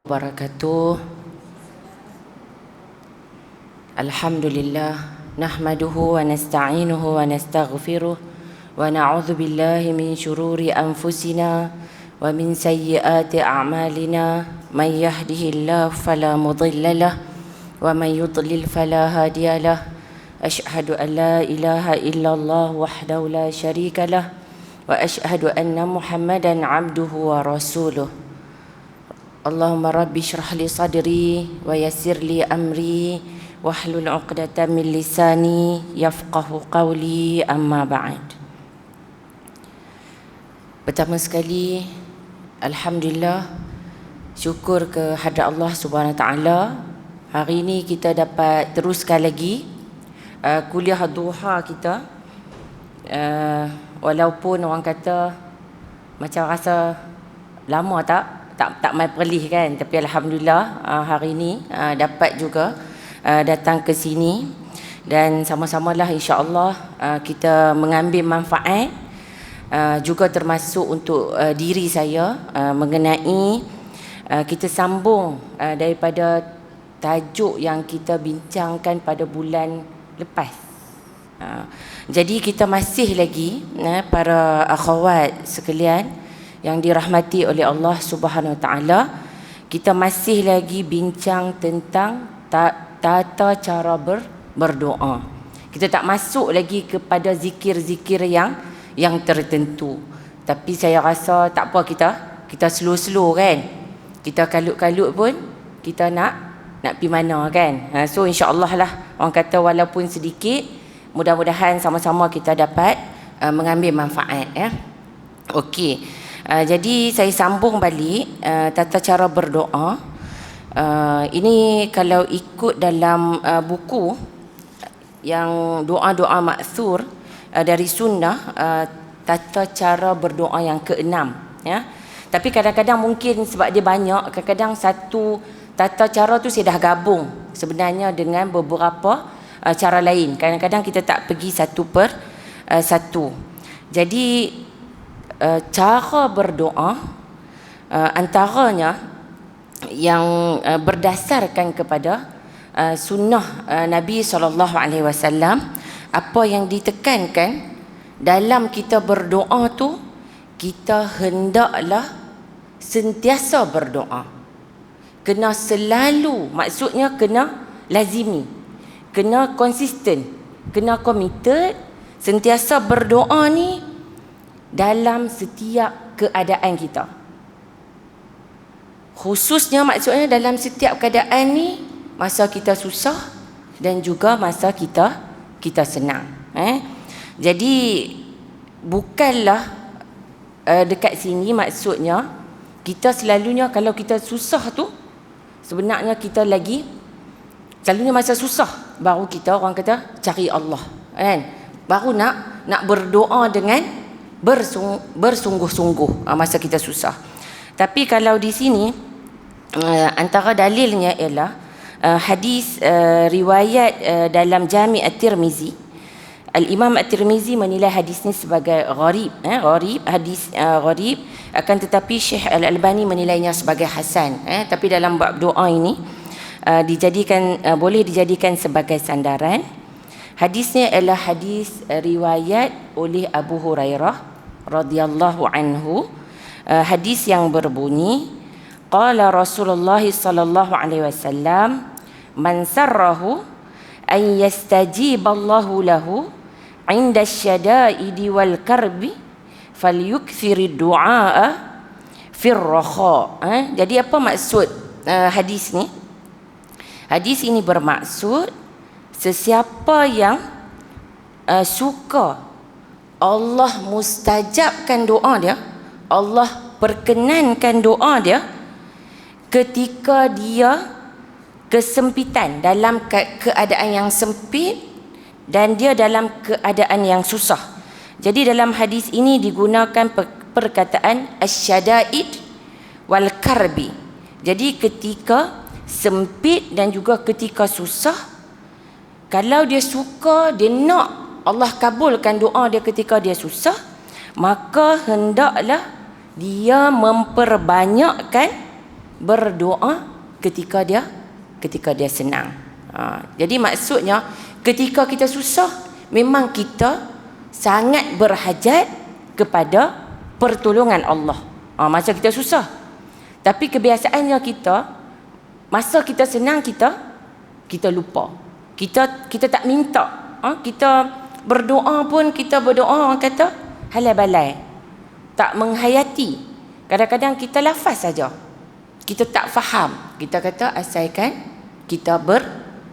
Wabarakatuh. Alhamdulillah nahmaduhu wa nasta'inuhu wa nastaghfiruh wa na'udzu billahi min syururi anfusina wa min sayyiati a'malina may yahdihillahu fala mudilla lahu wa may yudlil fala hadiya lahu. Asyhadu an la ilaha illallah wahdahu la syarika lahu wa asyhadu anna Muhammadan 'abduhu wa rasuluh. Allahumma rabbi syrah li sadri wa yassir li amri wahlul 'uqdatam min lisani yafqahu qawli, amma ba'd. Pertama sekali, alhamdulillah, syukur ke hadrat Allah Subhanahu Wa Taala. Hari ini kita dapat teruskan lagi kuliah duha kita. Walaupun orang kata macam rasa lama tak mai perlih kan, tapi alhamdulillah hari ini dapat juga datang ke sini dan sama-samalah insya-Allah kita mengambil manfaat juga termasuk untuk diri saya mengenai kita sambung daripada tajuk yang kita bincangkan pada bulan lepas. Jadi kita masih lagi para akhwat sekalian yang dirahmati oleh Allah Subhanahu Wa Taala, kita masih lagi bincang tentang tata cara berdoa. Kita tak masuk lagi kepada zikir-zikir yang tertentu. Tapi saya rasa tak apa, kita slow-slow kan. Kita kalut-kalut pun kita nak pergi mana kan. So insya-Allah lah, orang kata walaupun sedikit, mudah-mudahan sama-sama kita dapat mengambil manfaat ya. Okey. Jadi saya sambung balik tata cara berdoa. Ini kalau ikut dalam buku yang doa-doa ma'thur dari sunnah, tata cara berdoa yang ke-6 ya. Tapi kadang-kadang mungkin sebab dia banyak, kadang-kadang satu tata cara tu saya dah gabung sebenarnya dengan beberapa cara lain. Kadang-kadang kita tak pergi satu per satu. Jadi cara berdoa antaranya yang berdasarkan kepada sunnah Nabi SAW, apa yang ditekankan dalam kita berdoa tu, kita hendaklah sentiasa berdoa, kena selalu, maksudnya kena lazimi, kena konsisten, kena committed, sentiasa berdoa ni dalam setiap keadaan kita. Khususnya maksudnya dalam setiap keadaan ni, masa kita susah dan juga masa kita senang. Jadi bukanlah dekat sini maksudnya kita selalunya kalau kita susah tu, sebenarnya kita lagi selalunya masa susah baru kita orang kata cari Allah kan, baru nak berdoa dengan bersungguh-sungguh masa kita susah. Tapi kalau di sini antara dalilnya ialah hadis riwayat dalam Jami' At-Tirmizi. Al-Imam At-Tirmizi menilai hadis ni sebagai gharib, hadis gharib, akan tetapi Syekh Al-Albani menilainya sebagai hasan. Tapi dalam bab doa ini boleh dijadikan sebagai sandaran. Hadisnya ialah hadis riwayat oleh Abu Hurairah radhiyallahu anhu. Hadis yang berbunyi, qala Rasulullah sallallahu alaihi wasallam, man sarrahu an yastajiballahu lahu 'inda asy-syada'idi wal karbi falyukthir du'a fir rakha. Jadi apa maksud hadis ni? Hadis ini bermaksud sesiapa yang suka Allah mustajabkan doa dia, Allah perkenankan doa dia ketika dia kesempitan, dalam keadaan yang sempit dan dia dalam keadaan yang susah. Jadi dalam hadis ini digunakan perkataan asyada'id wal karbi. Jadi ketika sempit dan juga ketika susah, kalau dia suka, dia nak Allah kabulkan doa dia ketika dia susah, maka hendaklah dia memperbanyakkan berdoa ketika dia senang. Jadi maksudnya ketika kita susah, memang kita sangat berhajat kepada pertolongan Allah. Masa kita susah. Tapi kebiasaannya kita, masa kita senang, kita lupa. Kita tak minta. Kita berdoa pun, kita berdoa orang kata halal balai. Tak menghayati. Kadang-kadang kita lafaz saja. Kita tak faham. Kita kata asalkan kita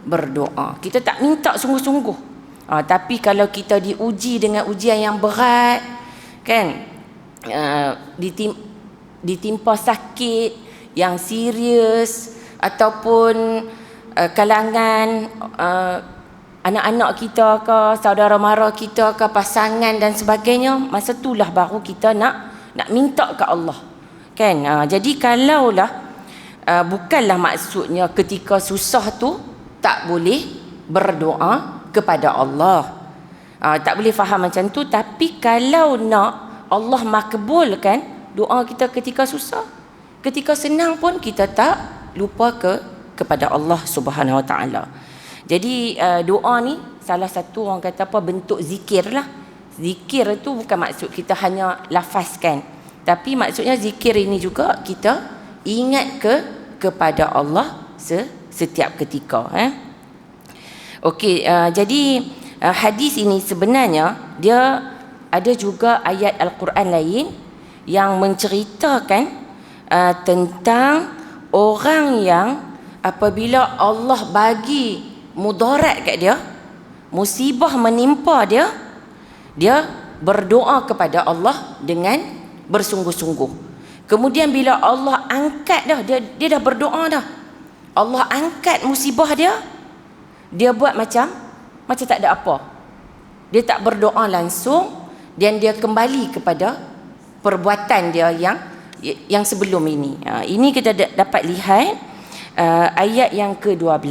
berdoa. Kita tak minta sungguh-sungguh. Tapi kalau kita diuji dengan ujian yang berat, kan, ditimpa sakit yang serius, ataupun kalangan anak-anak kita ke, saudara mara kita ke, pasangan dan sebagainya, masa itulah baru kita nak minta ke Allah, kan. Jadi kalaulah bukanlah maksudnya ketika susah tu tak boleh berdoa kepada Allah, tak boleh faham macam tu. Tapi kalau nak Allah makbulkan doa kita ketika susah, ketika senang pun kita tak lupa kepada Allah Subhanahu Wa Taala. Jadi doa ni salah satu orang kata apa, bentuk zikir lah. Zikir itu bukan maksud kita hanya lafazkan, tapi maksudnya zikir ini juga kita ingat kepada Allah setiap ketika. Okey, jadi hadis ini sebenarnya dia ada juga ayat Al-Quran lain yang menceritakan tentang orang yang apabila Allah bagi mudarat kat dia, musibah menimpa dia, dia berdoa kepada Allah dengan bersungguh-sungguh. Kemudian bila Allah angkat dah, dia dah berdoa dah, Allah angkat musibah dia, dia buat macam tak ada apa. Dia tak berdoa langsung, dan dia kembali kepada perbuatan dia yang sebelum ini. Ini kita dapat lihat ayat yang ke-12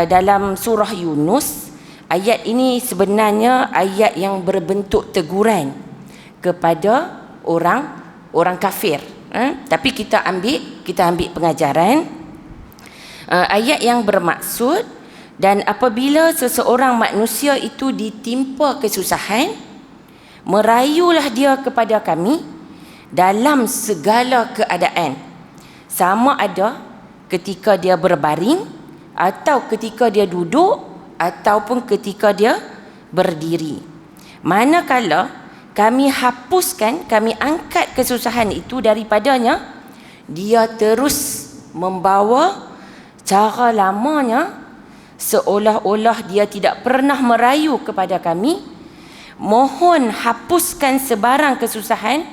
dalam surah Yunus. Ayat ini sebenarnya ayat yang berbentuk teguran kepada orang kafir. Tapi kita ambil pengajaran. Ayat yang bermaksud, dan apabila seseorang manusia itu ditimpa kesusahan, merayulah dia kepada kami dalam segala keadaan, sama ada ketika dia berbaring, atau ketika dia duduk, ataupun ketika dia berdiri. Manakala kami hapuskan, kami angkat kesusahan itu daripadanya, dia terus membawa cara lamanya, seolah-olah dia tidak pernah merayu kepada kami. Mohon hapuskan sebarang kesusahan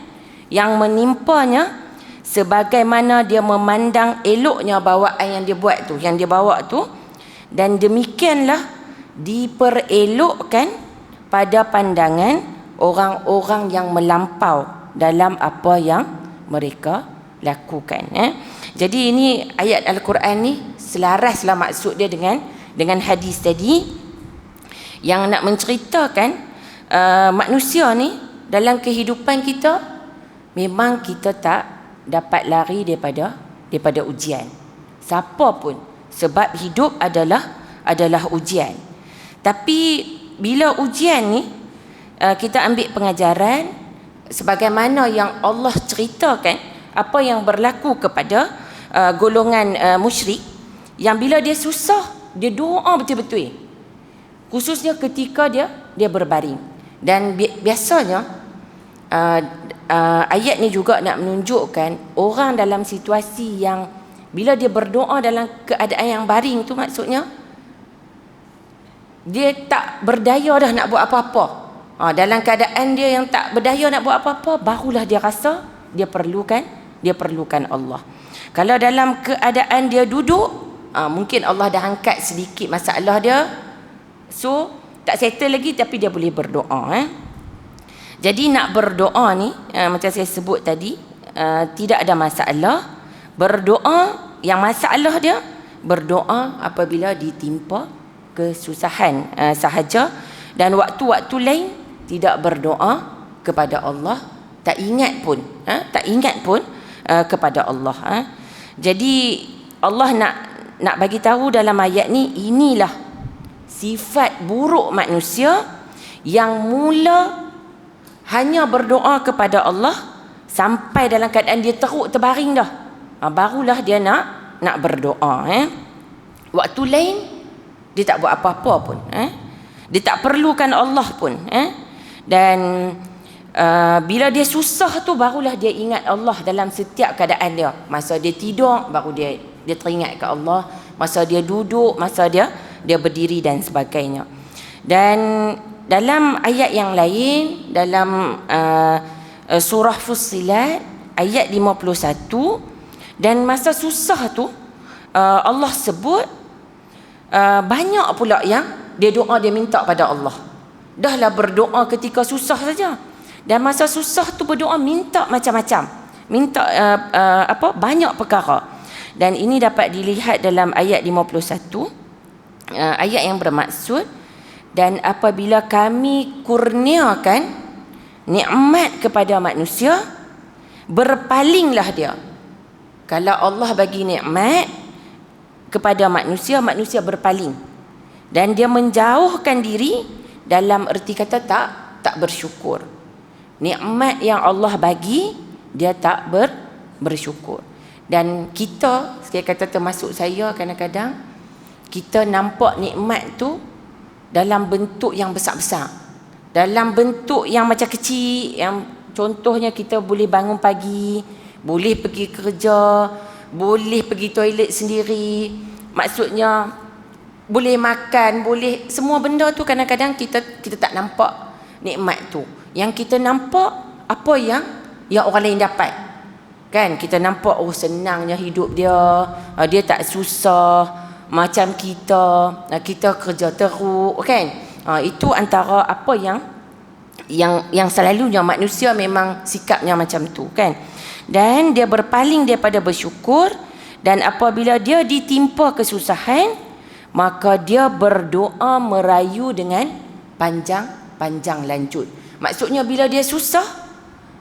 yang menimpanya, sebagaimana dia memandang eloknya bawaan yang dia buat tu, yang dia bawa tu, dan demikianlah diperelokkan pada pandangan orang-orang yang melampau dalam apa yang mereka lakukan. Jadi ini ayat Al-Quran ni selaraslah maksud dia dengan hadis tadi, yang nak menceritakan manusia ni dalam kehidupan kita, memang kita tak dapat lari daripada ujian. Siapa pun, sebab hidup adalah ujian. Tapi bila ujian ni kita ambil pengajaran, sebagaimana yang Allah ceritakan apa yang berlaku kepada golongan musyrik, yang bila dia susah, dia doa betul-betul, khususnya ketika dia berbaring. Dan biasanya ayat ni juga nak menunjukkan orang dalam situasi yang bila dia berdoa dalam keadaan yang baring tu, maksudnya dia tak berdaya dah nak buat apa-apa. Dalam keadaan dia yang tak berdaya nak buat apa-apa, barulah dia rasa dia perlukan Allah. Kalau dalam keadaan dia duduk, mungkin Allah dah angkat sedikit masalah dia, so tak settle lagi, tapi dia boleh berdoa. Jadi nak berdoa ni, macam saya sebut tadi, tidak ada masalah. Berdoa, yang masalah dia berdoa apabila ditimpa kesusahan sahaja, dan waktu-waktu lain tidak berdoa kepada Allah, tak ingat pun kepada Allah. Jadi Allah nak bagi tahu dalam ayat ni, inilah sifat buruk manusia yang mula hanya berdoa kepada Allah sampai dalam keadaan dia teruk terbaring dah. Barulah dia nak berdoa. Waktu lain dia tak buat apa-apa pun. Dia tak perlukan Allah pun. Dan bila dia susah tu barulah dia ingat Allah dalam setiap keadaan dia. Masa dia tidur baru dia teringat ke Allah. Masa dia duduk, masa dia berdiri dan sebagainya. Dan dalam ayat yang lain, dalam surah Fussilat ayat 51, dan masa susah tu Allah sebut banyak pula yang dia doa, dia minta pada Allah. Dahlah berdoa ketika susah saja, dan masa susah tu berdoa minta macam-macam, minta banyak perkara. Dan ini dapat dilihat dalam ayat 51, ayat yang bermaksud, dan apabila kami kurniakan nikmat kepada manusia, berpalinglah dia. Kalau Allah bagi nikmat kepada manusia, manusia berpaling dan dia menjauhkan diri, dalam erti kata tak bersyukur. Nikmat yang Allah bagi, dia tak bersyukur. Dan kita, saya kata termasuk saya, kadang-kadang kita nampak nikmat tu dalam bentuk yang besar-besar, dalam bentuk yang macam kecil, yang contohnya kita boleh bangun pagi, boleh pergi kerja, boleh pergi toilet sendiri, maksudnya boleh makan, boleh semua benda tu. Kadang-kadang kita tak nampak nikmat tu. Yang kita nampak apa yang orang lain dapat, kan? Kita nampak senangnya hidup dia, dia tak susah macam kita kerja teruk, kan? Itu antara apa yang selalunya manusia memang sikapnya macam tu, kan? Dan dia berpaling daripada bersyukur, dan apabila dia ditimpa kesusahan, maka dia berdoa merayu dengan panjang lanjut. Maksudnya bila dia susah,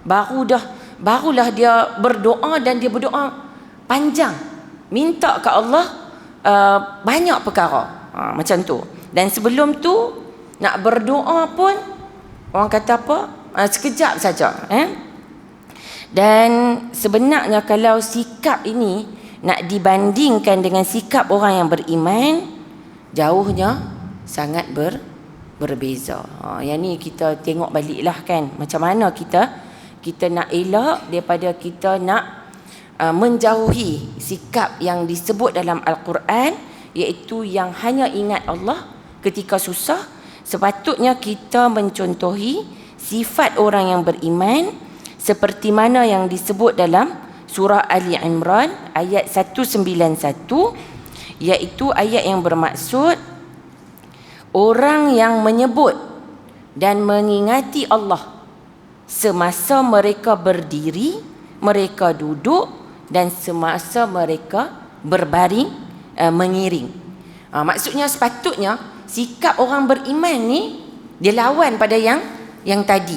barulah dia berdoa, dan dia berdoa panjang, minta ke Allah banyak perkara, macam tu. Dan sebelum tu nak berdoa pun orang kata apa, sekejap saja. Dan sebenarnya kalau sikap ini nak dibandingkan dengan sikap orang yang beriman, jauhnya sangat berbeza. Yang ni kita tengok baliklah, kan, macam mana kita nak elak daripada kita nak menjauhi sikap yang disebut dalam Al-Quran, iaitu yang hanya ingat Allah ketika susah. Sepatutnya kita mencontohi sifat orang yang beriman seperti mana yang disebut dalam surah Ali Imran ayat 191, iaitu ayat yang bermaksud orang yang menyebut dan mengingati Allah semasa mereka berdiri, mereka duduk, dan semasa mereka berbaring mengiring. Maksudnya sepatutnya sikap orang beriman ni dia lawan pada yang tadi.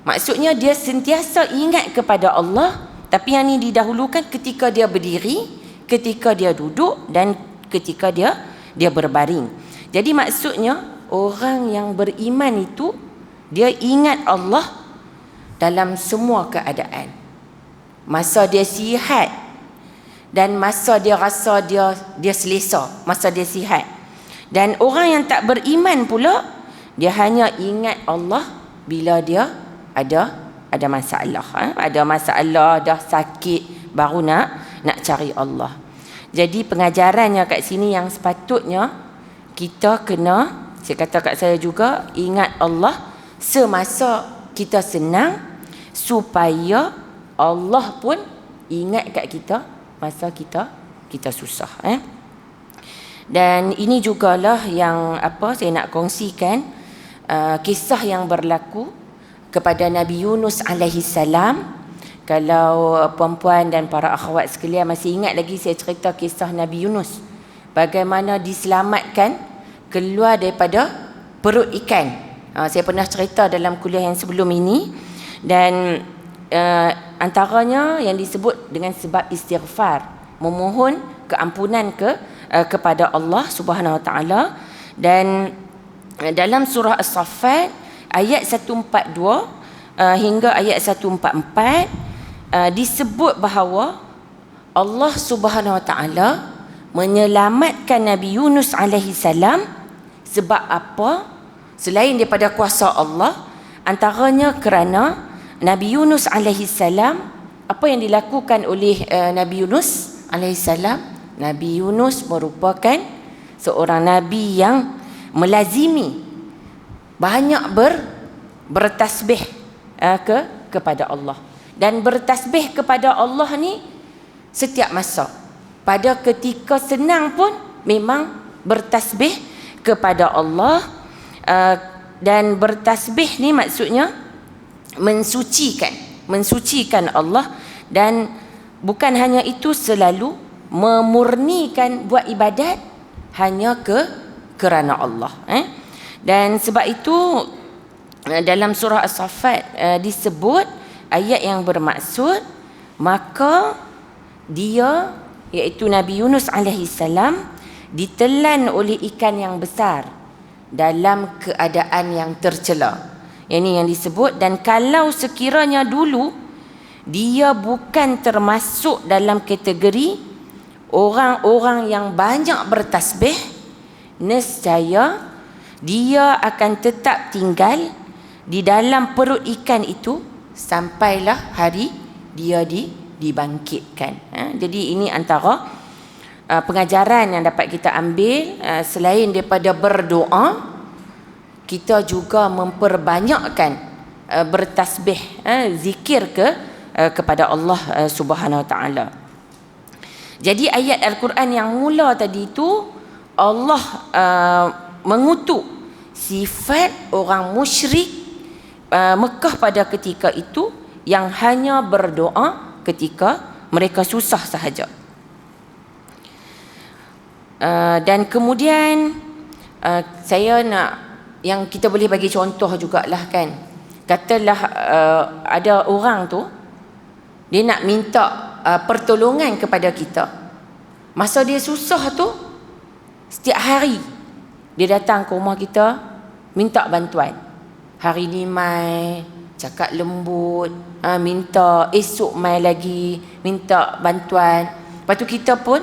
Maksudnya dia sentiasa ingat kepada Allah, tapi yang ni didahulukan ketika dia berdiri, ketika dia duduk, dan ketika dia berbaring. Jadi maksudnya orang yang beriman itu dia ingat Allah dalam semua keadaan. Masa dia sihat dan masa dia rasa dia selesa, masa dia sihat. Dan orang yang tak beriman pula, dia hanya ingat Allah bila dia ada masalah, ada masalah, dah sakit, baru nak cari Allah. Jadi pengajarannya kat sini yang sepatutnya kita kena, saya kata kat saya juga, ingat Allah semasa kita senang, supaya Allah pun ingat kat kita masa kita susah. Dan ini jugalah yang saya nak kongsikan, kisah yang berlaku kepada Nabi Yunus alaihi salam. Kalau puan-puan dan para akhwat sekalian masih ingat lagi, saya cerita kisah Nabi Yunus, bagaimana diselamatkan keluar daripada perut ikan. Saya pernah cerita dalam kuliah yang sebelum ini. Dan antaranya yang disebut dengan sebab istighfar. memohon keampunan kepada Allah Subhanahu Wa Taala. Dan dalam surah As-Saffat ayat 142 hingga ayat 144 disebut bahawa Allah Subhanahu Wa Taala menyelamatkan Nabi Yunus alaihi salam sebab apa? Selain daripada kuasa Allah, antaranya kerana Nabi Yunus alaihi salam, apa yang dilakukan oleh Nabi Yunus alaihi salam? Nabi Yunus merupakan seorang nabi yang melazimi banyak bertasbih kepada Allah. Dan bertasbih kepada Allah ni setiap masa. Pada ketika senang pun memang bertasbih kepada Allah. Dan bertasbih ni maksudnya mensucikan Allah. Dan bukan hanya itu, selalu memurnikan buat ibadat hanya kerana Allah. Dan sebab itu dalam surah As-Saffat disebut ayat yang bermaksud, maka dia, iaitu Nabi Yunus alaihi salam, ditelan oleh ikan yang besar dalam keadaan yang tercela. Ini yang disebut. Dan kalau sekiranya dulu dia bukan termasuk dalam kategori orang-orang yang banyak bertasbih, nescaya dia akan tetap tinggal di dalam perut ikan itu sampailah hari dia dibangkitkan. Jadi ini antara pengajaran yang dapat kita ambil. Selain daripada berdoa, kita juga memperbanyakkan bertasbih, zikir kepada Allah Subhanahu Wa Taala. Jadi ayat Al-Quran yang mula tadi itu, Allah mengutuk sifat orang musyrik Mekah pada ketika itu yang hanya berdoa ketika mereka susah sahaja. Dan kemudian saya nak, yang kita boleh bagi contoh jugalah kan, katalah ada orang tu dia nak minta pertolongan kepada kita. Masa dia susah tu, setiap hari dia datang ke rumah kita minta bantuan. Hari ni mai cakap lembut, minta, esok mai lagi minta bantuan. Lepas tu kita pun,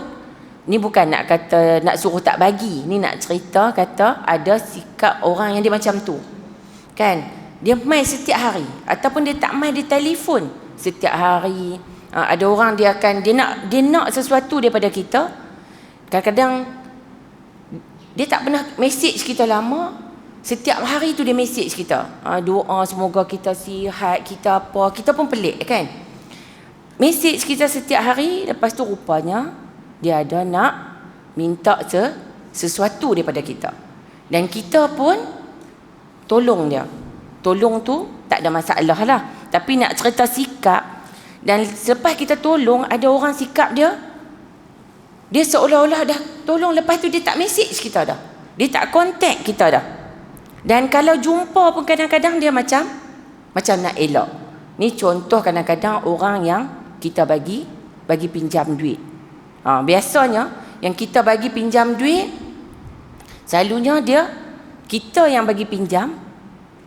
ni bukan nak kata nak suruh tak bagi, ni nak cerita kata ada sikap orang yang dia macam tu kan. Dia mai setiap hari, ataupun dia tak mai, dia telefon setiap hari. Ada orang dia akan dia nak sesuatu daripada kita. Kadang-kadang dia tak pernah mesej kita lama, setiap hari tu dia mesej kita, doa semoga kita sihat, kita apa. Kita pun pelik kan, mesej kita setiap hari. Lepas tu rupanya dia ada nak minta sesuatu daripada kita, dan kita pun tolong dia. Tolong tu tak ada masalah lah, tapi nak cerita sikap. Dan selepas kita tolong, ada orang sikap dia seolah-olah dah tolong, lepas tu dia tak mesej kita dah, dia tak kontak kita dah. Dan kalau jumpa pun kadang-kadang dia macam nak elak. Ni contoh kadang-kadang orang yang kita bagi pinjam duit. Biasanya yang kita bagi pinjam duit, selalunya kita yang bagi pinjam,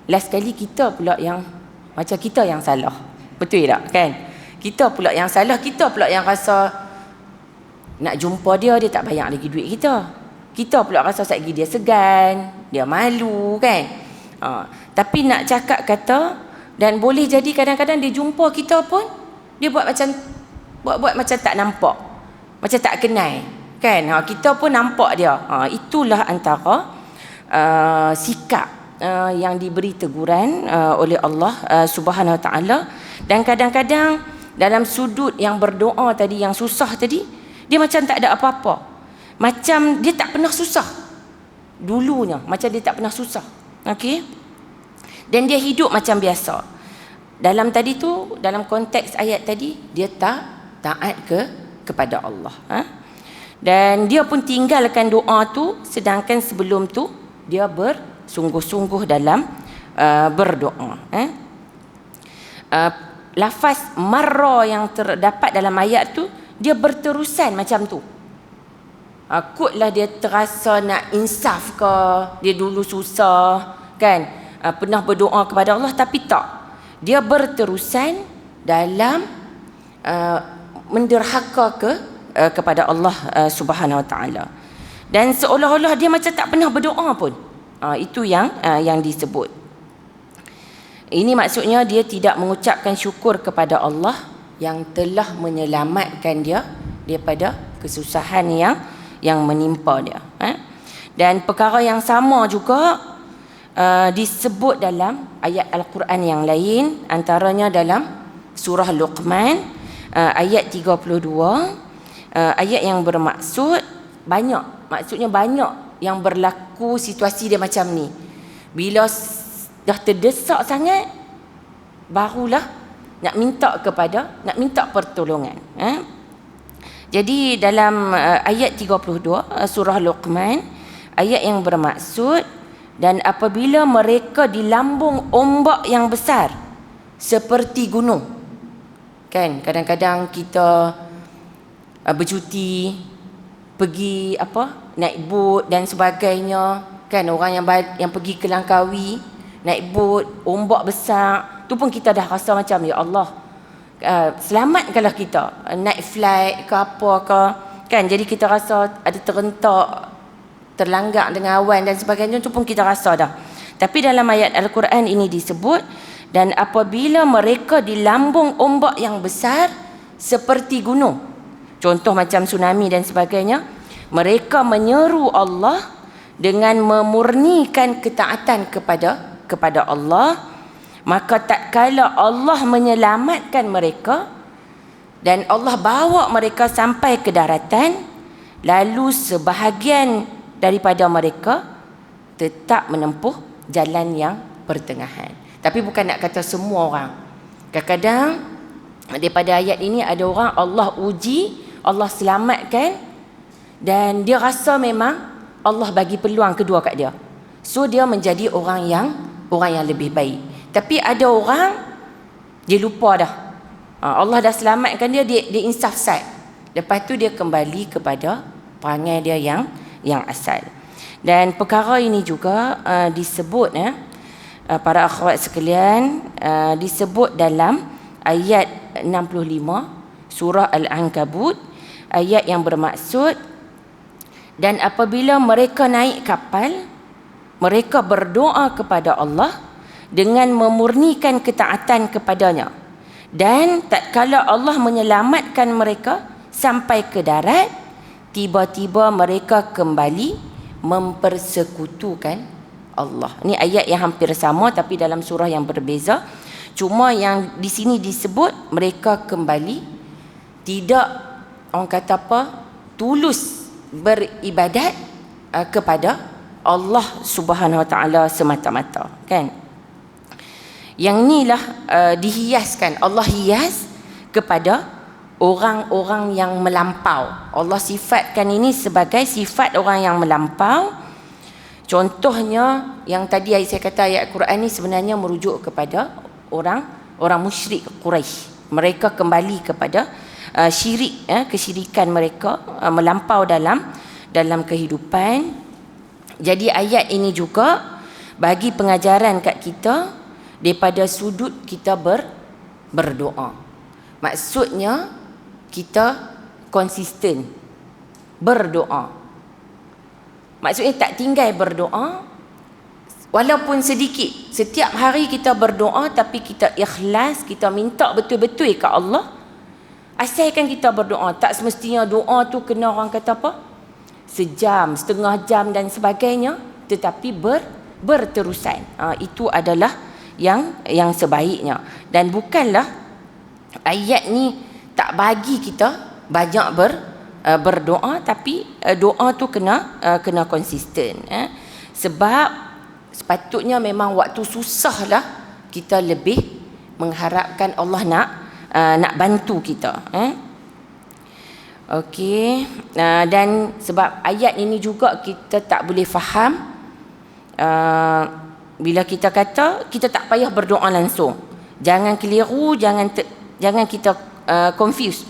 last kali kita pula yang macam kita yang salah. Betul tak kan? Kita pula yang salah, kita pula yang rasa nak jumpa dia tak bayar lagi duit kita. Kita pula rasa satgi dia segan, dia malu kan. Tapi nak cakap kata, dan boleh jadi kadang-kadang dia jumpa kita pun dia buat macam tak nampak, macam tak kenal kan. Kita pun nampak dia. Itulah antara sikap yang diberi teguran oleh Allah Subhanahu Wa Taala. Dan kadang-kadang dalam sudut yang berdoa tadi, yang susah tadi, dia macam tak ada apa-apa, macam dia tak pernah susah dulunya, macam dia tak pernah susah. Okey, dan dia hidup macam biasa. Dalam tadi tu, dalam konteks ayat tadi, dia tak taat kepada Allah. Dan dia pun tinggalkan doa tu, sedangkan sebelum tu dia bersungguh-sungguh dalam berdoa. Lafaz marra yang terdapat dalam ayat tu dia berterusan macam tu. Kotlah dia terasa nak insaf ke, dia dulu susah kan, pernah berdoa kepada Allah tapi tak. Dia berterusan dalam menderhaka kepada Allah Subhanahu Wa Taala. Dan seolah-olah dia macam tak pernah berdoa pun. Itu yang disebut. Ini maksudnya dia tidak mengucapkan syukur kepada Allah yang telah menyelamatkan dia daripada kesusahan yang menimpa dia. Dan perkara yang sama juga disebut dalam ayat Al-Quran yang lain, antaranya dalam surah Luqman ayat 32, ayat yang bermaksud maksudnya banyak yang berlaku situasi dia macam ni. Bila dah terdesak sangat, barulah nak minta pertolongan. Jadi dalam ayat 32 surah Luqman, ayat yang bermaksud, dan apabila mereka di lambung ombak yang besar seperti gunung. Kan kadang-kadang kita bercuti, pergi naik bot dan sebagainya, kan orang yang pergi ke Langkawi naik bot, ombak besar, tu pun kita dah rasa macam ya Allah, selamatkanlah kita, naik flight ke apa ke, kan, jadi kita rasa ada terentak, terlanggak dengan awan dan sebagainya, tu pun kita rasa dah. Tapi dalam ayat Al-Quran ini disebut, dan apabila mereka di lambung ombak yang besar seperti gunung, contoh macam tsunami dan sebagainya, mereka menyeru Allah dengan memurnikan ketaatan kepada Allah, maka tak kala Allah menyelamatkan mereka dan Allah bawa mereka sampai ke daratan, lalu sebahagian daripada mereka tetap menempuh jalan yang pertengahan. Tapi bukan nak kata semua orang. Kadang-kadang daripada ayat ini ada orang Allah uji, Allah selamatkan, dan dia rasa memang Allah bagi peluang kedua kat dia. So dia menjadi orang yang lebih baik. Tapi ada orang dia lupa dah. Allah dah selamatkan dia insaf sat. Lepas tu dia kembali kepada perangai dia yang asal. Dan perkara ini juga disebut para akhwat sekalian, disebut dalam ayat 65 surah Al-Ankabut, ayat yang bermaksud, dan apabila mereka naik kapal, mereka berdoa kepada Allah dengan memurnikan ketaatan kepadanya, dan tatkala Allah menyelamatkan mereka sampai ke darat, tiba-tiba mereka kembali mempersekutukan Allah. Ini ayat yang hampir sama tapi dalam surah yang berbeza. Cuma yang di sini disebut mereka kembali tidak, orang kata apa, tulus beribadat kepada Allah Subhanahu Wa Taala semata-mata, kan? Yang inilah dihiaskan, Allah hias kepada orang-orang yang melampau. Allah sifatkan ini sebagai sifat orang yang melampau. Contohnya yang tadi saya kata ayat Quran ini sebenarnya merujuk kepada orang musyrik Quraisy. Mereka kembali kepada syirik, kesyirikan mereka, melampau dalam kehidupan. Jadi ayat ini juga bagi pengajaran kat kita daripada sudut kita berdoa. Maksudnya kita konsisten berdoa. Maksudnya tak tinggal berdoa walaupun sedikit. Setiap hari kita berdoa tapi kita ikhlas, kita minta betul-betul ke Allah. Asalkan kita berdoa, tak semestinya doa tu kena orang kata apa, sejam, setengah jam dan sebagainya, tetapi berterusan. Itu adalah yang sebaiknya. Dan bukanlah ayat ni tak bagi kita banyak berdoa, tapi doa tu kena konsisten. Sebab sepatutnya memang waktu susahlah kita lebih mengharapkan Allah nak bantu kita. Okey. Dan sebab ayat ini juga kita tak boleh faham bila kita kata kita tak payah berdoa langsung. Jangan keliru, jangan kita confuse.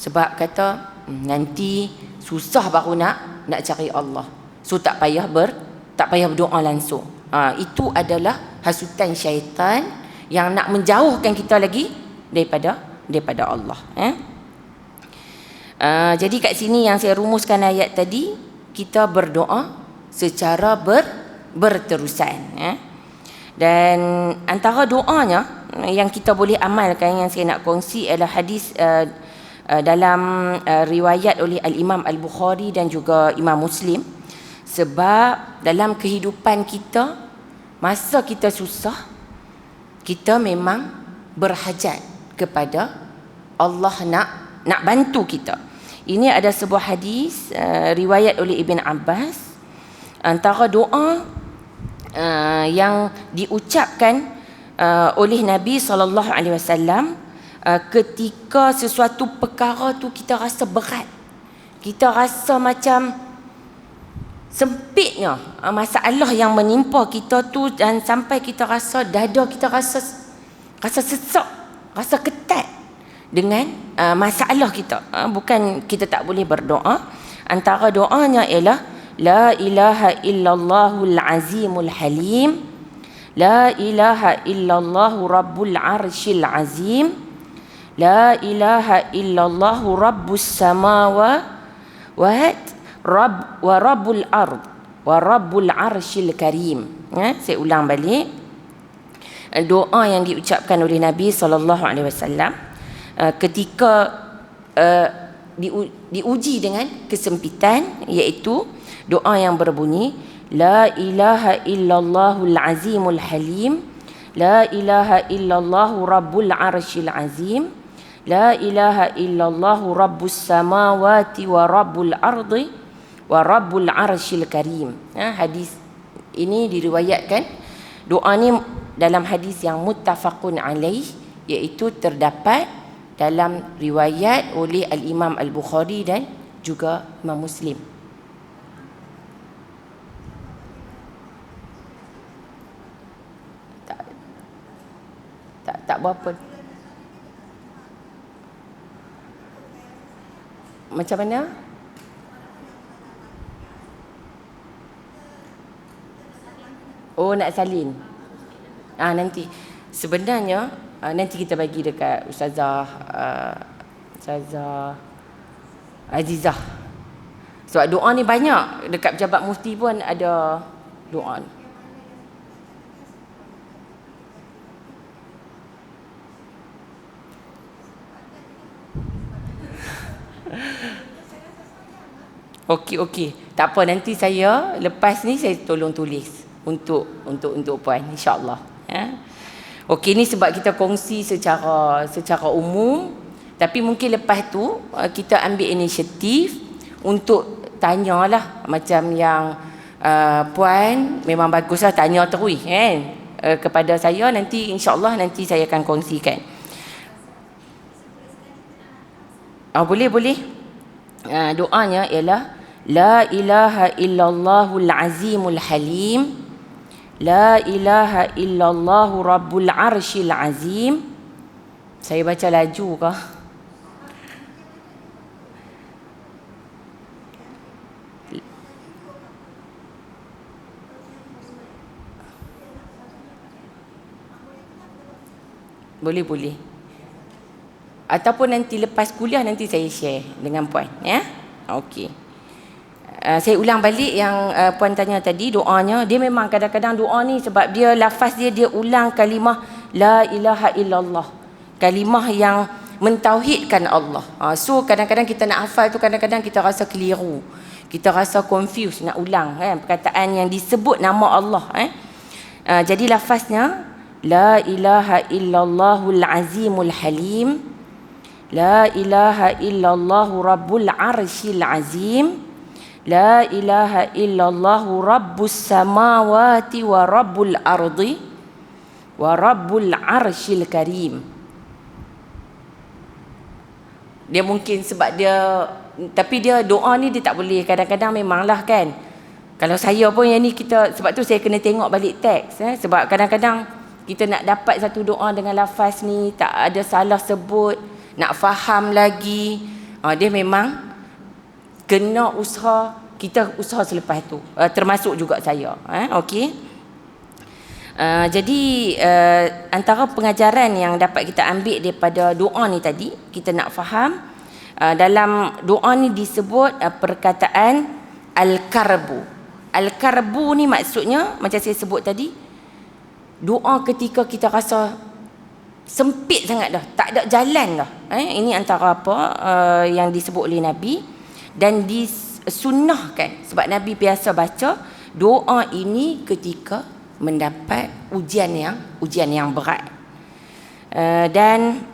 Sebab kata nanti susah baru nak cari Allah. So tak payah berdoa langsung. Itu adalah hasutan syaitan yang nak menjauhkan kita lagi daripada Allah. Jadi kat sini yang saya rumuskan ayat tadi, kita berdoa secara berterusan. Dan antara doanya yang kita boleh amalkan, yang saya nak kongsi adalah hadis dalam riwayat oleh Al-Imam Al-Bukhari dan juga Imam Muslim. Sebab dalam kehidupan kita, masa kita susah, kita memang berhajat kepada Allah nak bantu kita. Ini ada sebuah hadis riwayat oleh Ibn Abbas. Antara doa yang diucapkan oleh Nabi SAW ketika sesuatu perkara tu kita rasa berat, kita rasa macam sempitnya masalah yang menimpa kita tu, dan sampai kita rasa dada kita rasa sesak, rasa ketat dengan masalah kita. Bukan kita tak boleh berdoa. Antara doanya ialah la ilaha illallahul azimul halim, la ilaha illallahu rabbul arshil azim, la ilaha illallahu rabbus samawat wa rabbul ard wa rabbul arshil karim. Saya ulang balik doa yang diucapkan oleh Nabi SAW ketika diuji dengan kesempitan, iaitu doa yang berbunyi la ilaha illallahul azimul halim, la ilaha illallahu rabbul arshil azim, la ilaha illallahu rabbus samawati wa rabbul ardi wa rabbul arshil karim. Hadis ini diriwayatkan, doa ni dalam hadis yang muttafaqun alaih, iaitu terdapat dalam riwayat oleh Al-Imam Al-Bukhari dan juga Imam Muslim. Tak berapa. Macam mana? Oh, nak salin. Nanti sebenarnya nanti kita bagi dekat Ustazah Azizah. Sebab doa ni banyak, dekat pejabat mufti pun ada doa ni. Okey. Tak apa, nanti saya lepas ni saya tolong tulis untuk puan, insya-Allah. Okey, ni sebab kita kongsi secara umum, tapi mungkin lepas tu kita ambil inisiatif untuk tanyalah, macam yang puan memang baguslah tanya terus kan kepada saya, nanti insya-Allah nanti saya akan kongsikan. Boleh. Doanya ialah la ilaha illallahul azimul halim, la ilaha illallahu rabbul arshil azim. Saya baca laju kah? Boleh. Ataupun nanti lepas kuliah nanti saya share dengan puan, ya. Okey. Saya ulang balik yang puan tanya tadi, doanya dia memang kadang-kadang doa ni sebab dia lafaz dia ulang kalimah la ilaha illallah, kalimah yang mentauhidkan Allah. So kadang-kadang kita nak hafal tu, kadang-kadang kita rasa keliru, kita rasa confused nak ulang kan perkataan yang disebut nama Allah. Jadi lafaznya la ilaha illallahul azimul halim, la ilaha illallahu rabbul arshil azim, la ilaha illallahu rabbus samawati wa rabbul ardi wa rabbul arshil karim. Dia mungkin sebab dia, tapi dia doa ni dia tak boleh, kadang-kadang memanglah kan. Kalau saya pun yang ni kita, sebab tu saya kena tengok balik teks sebab kadang-kadang kita nak dapat satu doa dengan lafaz ni tak ada salah sebut, nak faham lagi Dia memang kena usaha, kita usaha selepas tu, termasuk juga saya. Okey. Jadi antara pengajaran yang dapat kita ambil daripada doa ni tadi, kita nak faham dalam doa ni disebut perkataan al-karbu. Al-karbu ni maksudnya macam saya sebut tadi, doa ketika kita rasa sempit sangat dah, tak ada jalan dah. Ini antara apa yang disebut oleh Nabi dan disunnahkan, sebab Nabi biasa baca doa ini ketika mendapat ujian yang berat. Dan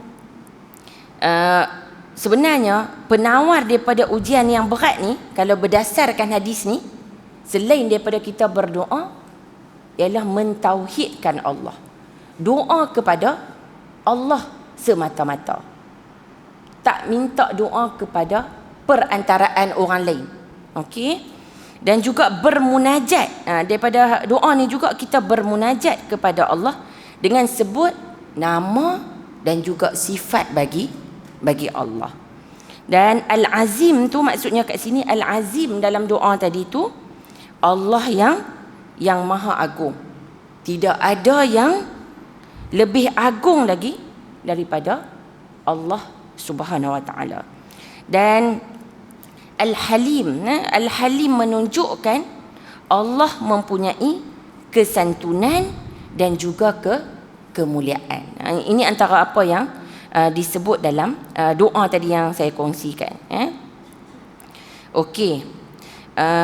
sebenarnya penawar daripada ujian yang berat ni, kalau berdasarkan hadis ni, selain daripada kita berdoa, ialah mentauhidkan Allah. Doa kepada Allah semata-mata. Tak minta doa kepada perantaraan orang lain. Okey? Dan juga bermunajat. Daripada doa ni juga kita bermunajat kepada Allah dengan sebut nama dan juga sifat bagi Allah. Dan al-azim tu maksudnya kat sini, al-azim dalam doa tadi tu Allah yang maha agung. Tidak ada yang lebih agung lagi daripada Allah Subhanahu wa taala. Dan al-halim, al-halim menunjukkan Allah mempunyai kesantunan dan juga kemuliaan. Ini antara apa yang disebut dalam doa tadi yang saya kongsikan. Okey.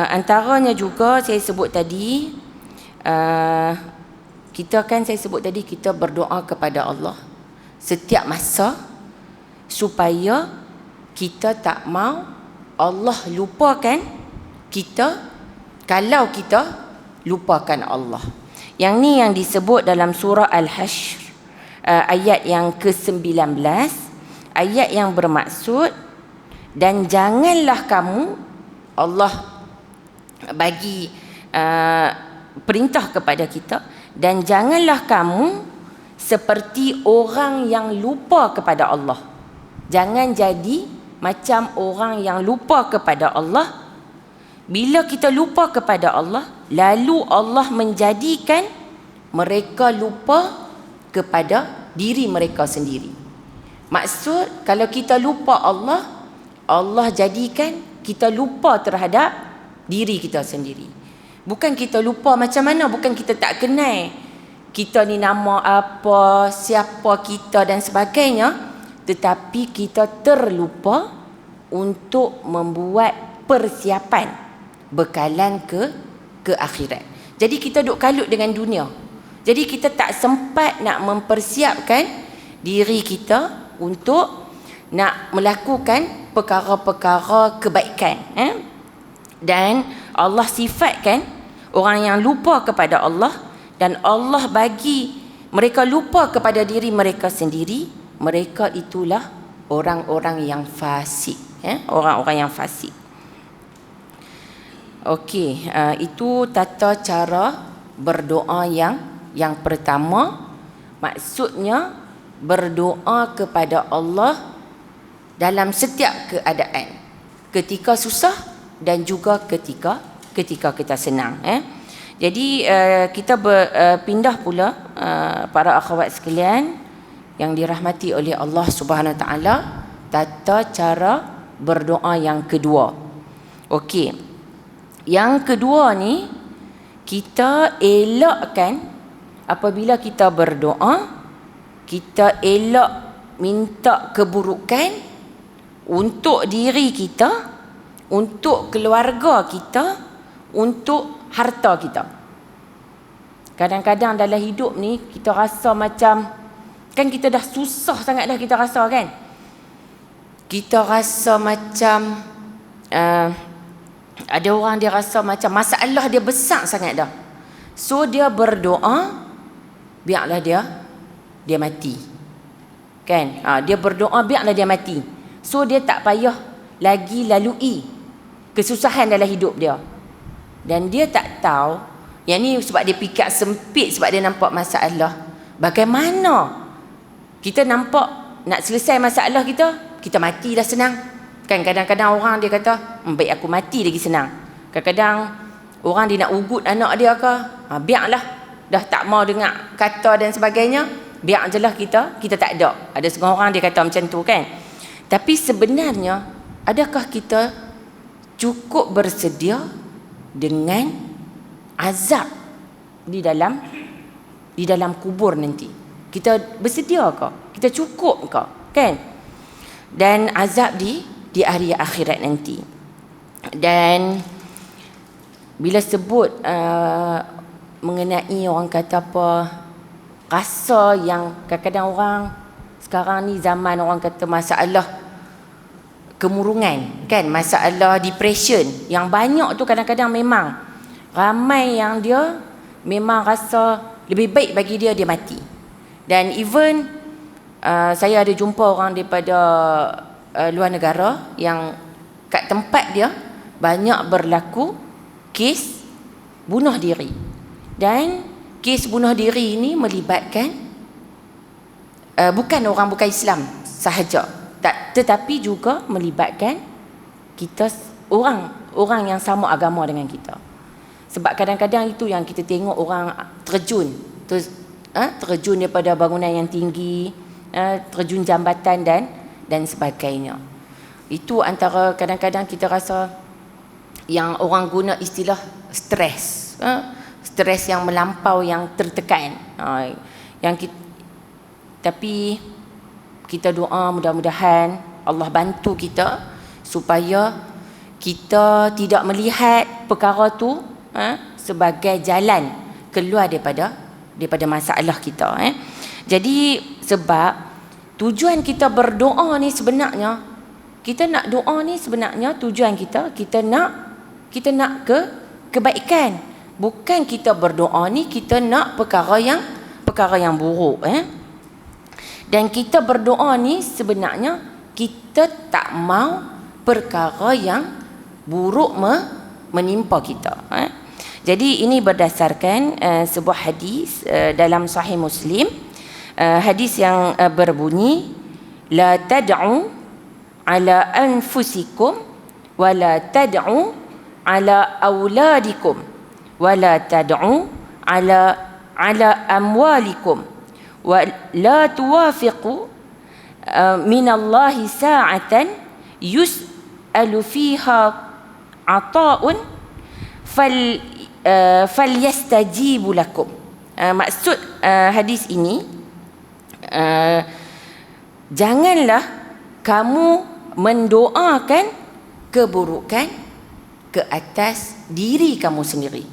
Antaranya juga saya sebut tadi, saya sebut tadi kita berdoa kepada Allah setiap masa supaya kita tak mau Allah lupakan kita kalau kita lupakan Allah. Yang ni yang disebut dalam surah Al-Hashr ayat yang ke-19, ayat yang bermaksud, dan janganlah kamu, Allah bagi perintah kepada kita, dan janganlah kamu seperti orang yang lupa kepada Allah. Jangan jadi macam orang yang lupa kepada Allah. Bila kita lupa kepada Allah, lalu Allah menjadikan mereka lupa kepada diri mereka sendiri. Maksud, kalau kita lupa Allah, Allah jadikan kita lupa terhadap diri kita sendiri. Bukan kita lupa macam mana, bukan kita tak kenal kita ni nama apa, siapa kita dan sebagainya, tetapi kita terlupa untuk membuat persiapan bekalan ke akhirat. Jadi kita duk kalut dengan dunia. Jadi kita tak sempat nak mempersiapkan diri kita untuk nak melakukan perkara-perkara kebaikan. Dan Allah sifatkan orang yang lupa kepada Allah, dan Allah bagi mereka lupa kepada diri mereka sendiri, mereka itulah orang-orang yang fasik. Orang-orang yang fasik. Okey, itu tata cara berdoa yang pertama. Maksudnya berdoa kepada Allah dalam setiap keadaan, ketika susah dan juga ketika kita senang. Jadi kita pindah pula para akhwat sekalian yang dirahmati oleh Allah Subhanahu Wa Taala, tata cara berdoa yang kedua. Okey. Yang kedua ni, kita elakkan apabila kita berdoa, kita elak minta keburukan untuk diri kita, untuk keluarga kita, untuk harta kita. Kadang-kadang dalam hidup ni kita rasa macam, kan kita dah susah sangat dah, kita rasa kan, kita rasa macam ada orang dia rasa macam masalah dia besar sangat dah, so dia berdoa biarlah dia mati kan. Dia berdoa biarlah dia mati, so dia tak payah lagi lalui kesusahan dalam hidup dia. Dan dia tak tahu, yang ni sebab dia fikir sempit, sebab dia nampak masalah. Bagaimana kita nampak nak selesai masalah kita mati dah senang. Kan kadang-kadang orang dia kata, baik aku mati lagi senang. Kadang-kadang orang dia nak ugut anak dia ke, biarlah, dah tak mau dengar kata dan sebagainya, biar je lah kita tak ada. Ada setengah orang dia kata macam tu kan. Tapi sebenarnya, adakah kita cukup bersedia dengan azab di dalam kubur nanti? Kita bersedia ke? Kita cukup ke? Kan? Dan azab di hari akhirat nanti. Dan bila sebut mengenai orang kata apa, rasa yang kadang-kadang orang sekarang ni zaman orang kata masalah kemurungan kan, masalah depression yang banyak tu, kadang-kadang memang ramai yang dia memang rasa lebih baik bagi dia mati. Dan even saya ada jumpa orang daripada luar negara yang kat tempat dia banyak berlaku kes bunuh diri. Dan kes bunuh diri ini melibatkan bukan Islam sahaja, tetapi juga melibatkan kita, orang yang sama agama dengan kita. Sebab kadang-kadang itu yang kita tengok orang terjun daripada bangunan yang tinggi, terjun jambatan dan sebagainya. Itu antara kadang-kadang kita rasa yang orang guna istilah stres, stres yang melampau, yang tertekan. Tapi kita doa mudah-mudahan Allah bantu kita supaya kita tidak melihat perkara tu sebagai jalan keluar daripada masalah kita. Jadi sebab tujuan kita berdoa ni sebenarnya, kita nak doa ni sebenarnya tujuan kita nak kebaikan. Bukan kita berdoa ni kita nak perkara yang buruk. Dan kita berdoa ni sebenarnya kita tak mau perkara yang buruk menimpa kita. Jadi ini berdasarkan sebuah hadis dalam Sahih Muslim. Hadis yang berbunyi, la tad'u ala anfusikum wa la tad'u ala auladikum wa la tad'u ala amwalikum wa la tuwafiqu minallahi sa'atan yus'alu fiha ata'un falyastajibu lakum. Maksud hadis ini, janganlah kamu mendoakan keburukan ke atas diri kamu sendiri.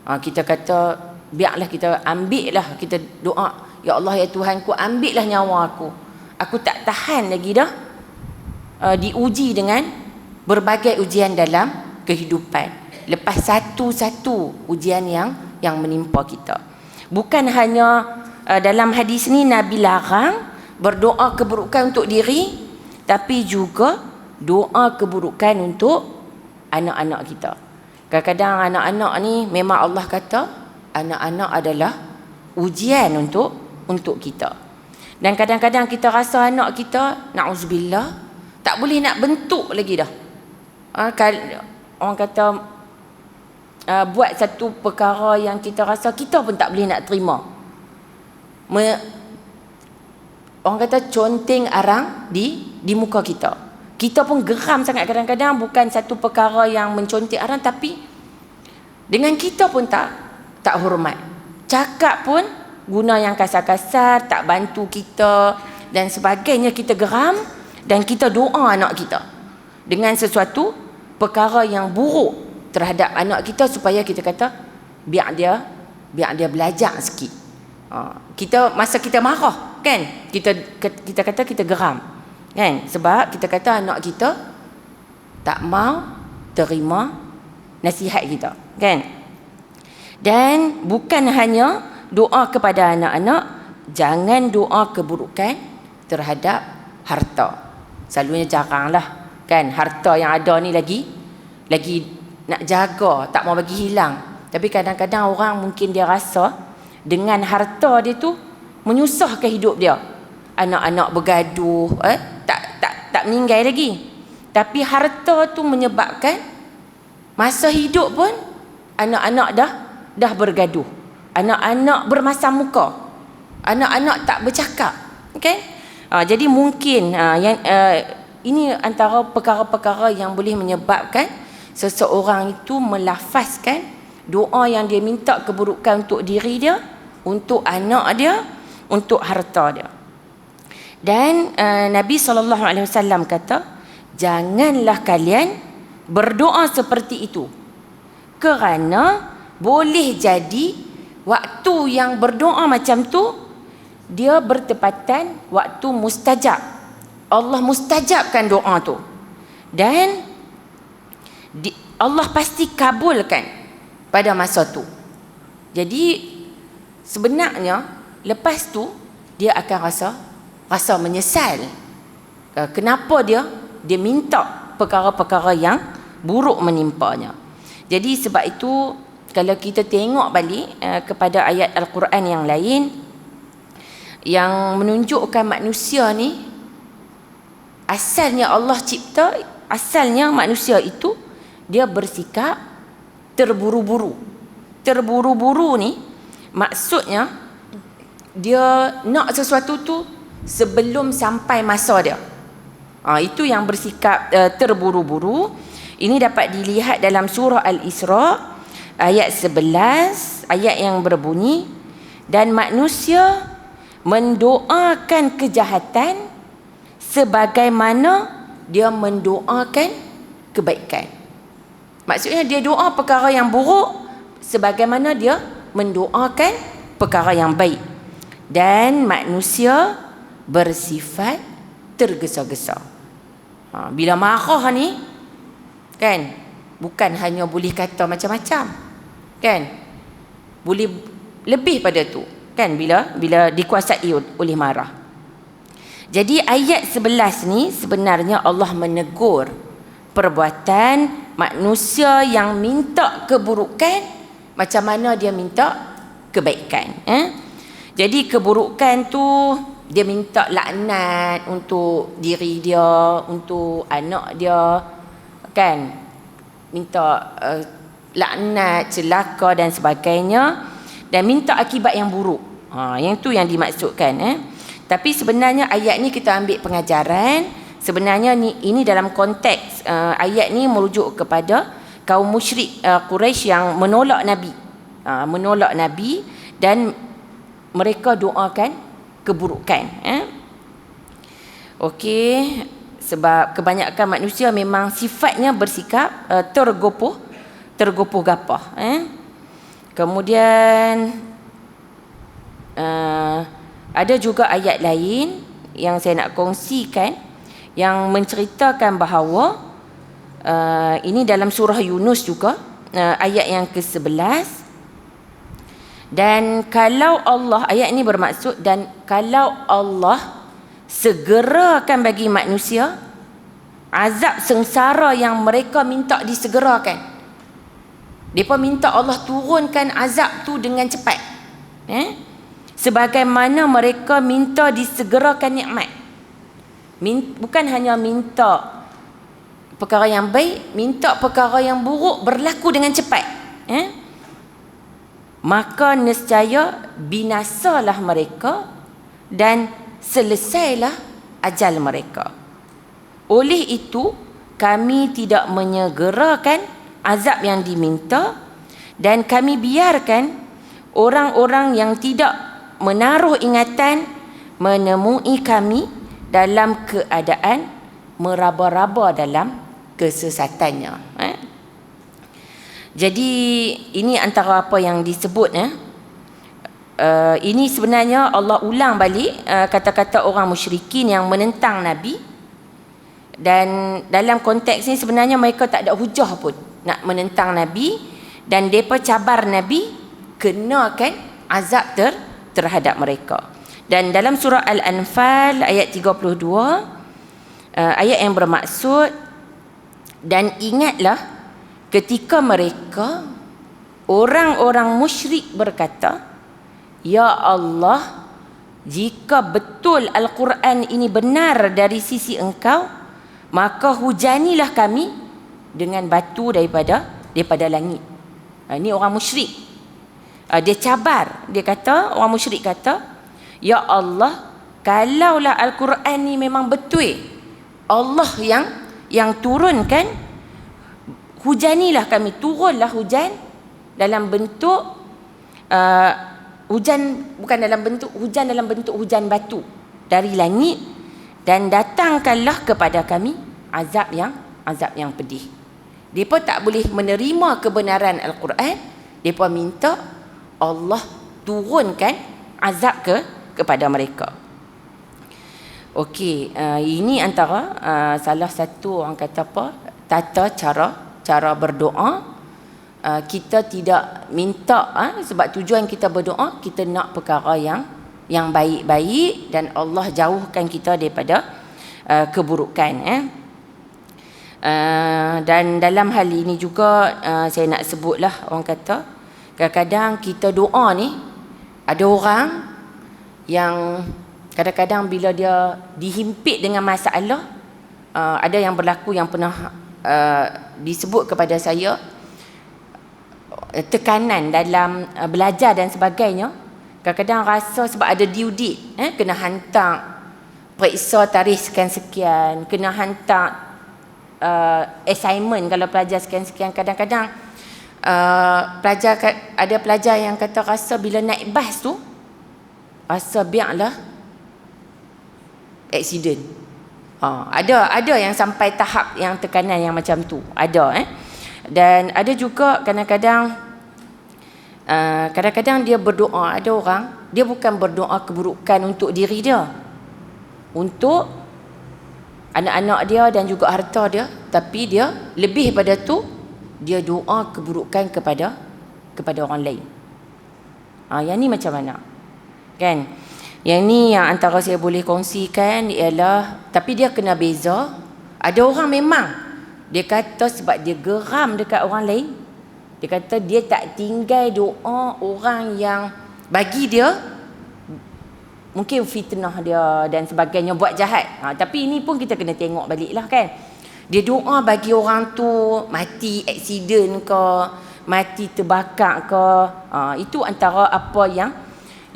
Kita kata, biarlah kita ambillah, kita doa, ya Allah ya Tuhanku, ambillah nyawa aku. Aku tak tahan lagi dah diuji dengan berbagai ujian dalam kehidupan. Lepas satu-satu ujian yang menimpa kita. Bukan hanya dalam hadis ni Nabi larang berdoa keburukan untuk diri, tapi juga doa keburukan untuk anak-anak kita. Kadang-kadang anak-anak ni memang Allah kata anak-anak adalah ujian untuk kita. Dan kadang-kadang kita rasa anak kita, na'udzubillah, tak boleh nak bentuk lagi dah. Orang kata buat satu perkara yang kita rasa kita pun tak boleh nak terima. Orang kata conteng arang di muka kita. Kita pun geram sangat kadang-kadang, bukan satu perkara yang menconteng arang, tapi dengan kita pun tak hormat. Cakap pun guna yang kasar-kasar, tak bantu kita dan sebagainya. Kita geram dan kita doa anak kita dengan sesuatu perkara yang buruk terhadap anak kita, supaya kita kata biar dia belajar sikit. Kita masa kita marah kan, kita kata kita geram kan, sebab kita kata anak kita tak mau terima nasihat kita kan. Dan bukan hanya doa kepada anak-anak, jangan doa keburukan terhadap harta. Selalunya jaranglah kan, harta yang ada ni lagi nak jaga, tak mau bagi hilang. Tapi kadang-kadang orang mungkin dia rasa dengan harta dia tu menyusahkan hidup dia. Anak-anak bergaduh, tak meninggal lagi. Tapi harta tu menyebabkan masa hidup pun anak-anak dah bergaduh. Anak-anak bermasam muka. Anak-anak tak bercakap. Okay? Jadi mungkin ini antara perkara-perkara yang boleh menyebabkan seseorang itu melafazkan doa yang dia minta keburukan untuk diri dia, untuk anak dia, untuk harta dia. Dan Nabi SAW kata, janganlah kalian berdoa seperti itu, kerana boleh jadi waktu yang berdoa macam tu dia bertepatan waktu mustajab. Allah mustajabkan doa tu, dan Allah pasti kabulkan pada masa tu. Jadi sebenarnya lepas tu dia akan rasa menyesal. Kenapa dia minta perkara-perkara yang buruk menimpanya. Jadi sebab itu kalau kita tengok balik kepada ayat Al-Quran yang lain yang menunjukkan manusia ni, asalnya Allah cipta, asalnya manusia itu dia bersikap terburu-buru. Terburu-buru ni maksudnya dia nak sesuatu tu sebelum sampai masa dia. Itu yang bersikap terburu-buru. Ini dapat dilihat dalam surah Al-Isra ayat 11, ayat yang berbunyi, dan manusia mendoakan kejahatan sebagaimana dia mendoakan kebaikan. Maksudnya dia doa perkara yang buruk sebagaimana dia mendoakan perkara yang baik. Dan manusia bersifat tergesa-gesa. Bila marah ni kan, bukan hanya boleh kata macam-macam, kan, boleh lebih pada tu, kan, bila dikuasai oleh marah. Jadi ayat 11 ni sebenarnya Allah menegur perbuatan manusia yang minta keburukan macam mana dia minta kebaikan. Jadi keburukan tu dia minta laknat untuk diri dia, untuk anak dia, kan, minta laknat, celaka dan sebagainya, dan minta akibat yang buruk. Yang tu yang dimaksudkan. Tapi sebenarnya ayat ni kita ambil pengajaran. Sebenarnya ini dalam konteks ayat ni merujuk kepada kaum musyrik Quraisy yang menolak Nabi. Menolak Nabi dan mereka doakan keburukan. Okey, sebab kebanyakan manusia memang sifatnya bersikap tergopoh gapah. Kemudian ada juga ayat lain yang saya nak kongsikan yang menceritakan bahawa ini dalam surah Yunus juga, ayat yang ke-11. Dan kalau Allah, ayat ini bermaksud, dan kalau Allah segerakan bagi manusia azab sengsara yang mereka minta disegerakan. Mereka minta Allah turunkan azab tu dengan cepat. Sebagaimana mereka minta disegerakan nikmat. Bukan hanya minta perkara yang baik, minta perkara yang buruk berlaku dengan cepat. Maka nescaya binasalah mereka dan selesailah ajal mereka. Oleh itu kami tidak menyegerakan azab yang diminta, dan kami biarkan orang-orang yang tidak menaruh ingatan menemui kami dalam keadaan meraba-raba dalam kesesatannya. Jadi ini antara apa yang disebut. Ini sebenarnya Allah ulang balik kata-kata orang musyrikin yang menentang Nabi. Dan dalam konteks ini sebenarnya mereka tak ada hujah pun nak menentang Nabi, dan mereka cabar Nabi kenakan azab terhadap mereka. Dan dalam surah Al-Anfal ayat 32, ayat yang bermaksud, dan ingatlah ketika mereka orang-orang musyrik berkata, ya Allah, jika betul Al-Quran ini benar dari sisi engkau, maka hujanilah kami dengan batu daripada langit. Ini orang musyrik. Dia cabar, dia kata, orang musyrik kata, ya Allah, kalaulah Al-Quran ni memang betul Allah yang turunkan, hujanilah kami, turunlah hujan dalam bentuk hujan, bukan dalam bentuk hujan, dalam bentuk hujan batu dari langit, dan datangkanlah kepada kami azab yang pedih. Mereka tak boleh menerima kebenaran Al-Quran, mereka minta Allah turunkan azab kepada mereka. Okey, ini antara salah satu orang kata apa, tata cara berdoa. Kita tidak minta sebab tujuan kita berdoa, kita nak perkara yang baik-baik dan Allah jauhkan kita daripada keburukan. Dan dalam hal ini juga saya nak sebutlah, orang kata kadang-kadang kita doa ni, ada orang yang kadang-kadang bila dia dihimpit dengan masalah, ada yang berlaku yang pernah disebut kepada saya, tekanan dalam belajar dan sebagainya. Kadang-kadang rasa sebab ada due date, kena hantar periksa tarikh sekian-sekian, kena hantar assignment kalau pelajar sekian-sekian. Kadang-kadang ada pelajar yang kata rasa bila naik bas tu rasa biarlah accident. Ada yang sampai tahap yang tekanan yang macam tu, ada. Dan ada juga kadang-kadang dia berdoa, ada orang dia bukan berdoa keburukan untuk diri dia, untuk anak-anak dia dan juga harta dia, tapi dia lebih pada tu, dia doa keburukan kepada orang lain. Yang ni macam mana? Kan? Yang ni yang antara saya boleh kongsikan ialah, tapi dia kena beza. Ada orang memang dia kata sebab dia geram dekat orang lain, dia kata dia tak tinggal doa orang yang bagi dia mungkin fitnah dia dan sebagainya, buat jahat. Tapi ini pun kita kena tengok balik lah kan. Dia doa bagi orang tu mati aksiden ke, mati terbakar ke. Itu antara apa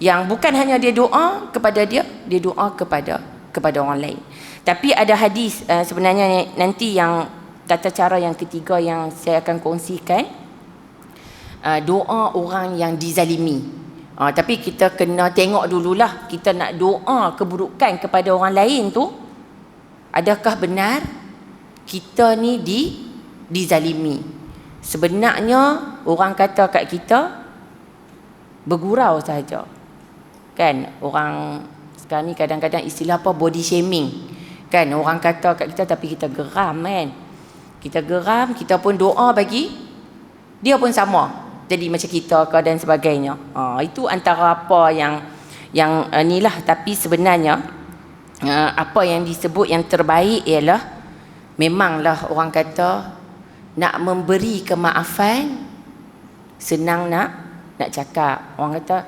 yang bukan hanya dia doa kepada dia doa kepada orang lain. Tapi ada hadis sebenarnya nanti yang tata cara yang ketiga yang saya akan kongsikan, doa orang yang dizalimi. Tapi kita kena tengok dululah, kita nak doa keburukan kepada orang lain tu, adakah benar kita ni dizalimi? Sebenarnya orang kata kat kita bergurau saja. Kan, orang sekarang ni kadang-kadang istilah apa, body shaming. Kan, orang kata kat kita tapi kita geram kan. Kita geram, kita pun doa bagi dia pun sama jadi macam kita ke dan sebagainya. Itu antara apa yang inilah. Tapi sebenarnya apa yang disebut yang terbaik ialah, memanglah orang kata nak memberi kemaafan senang nak cakap. Orang kata,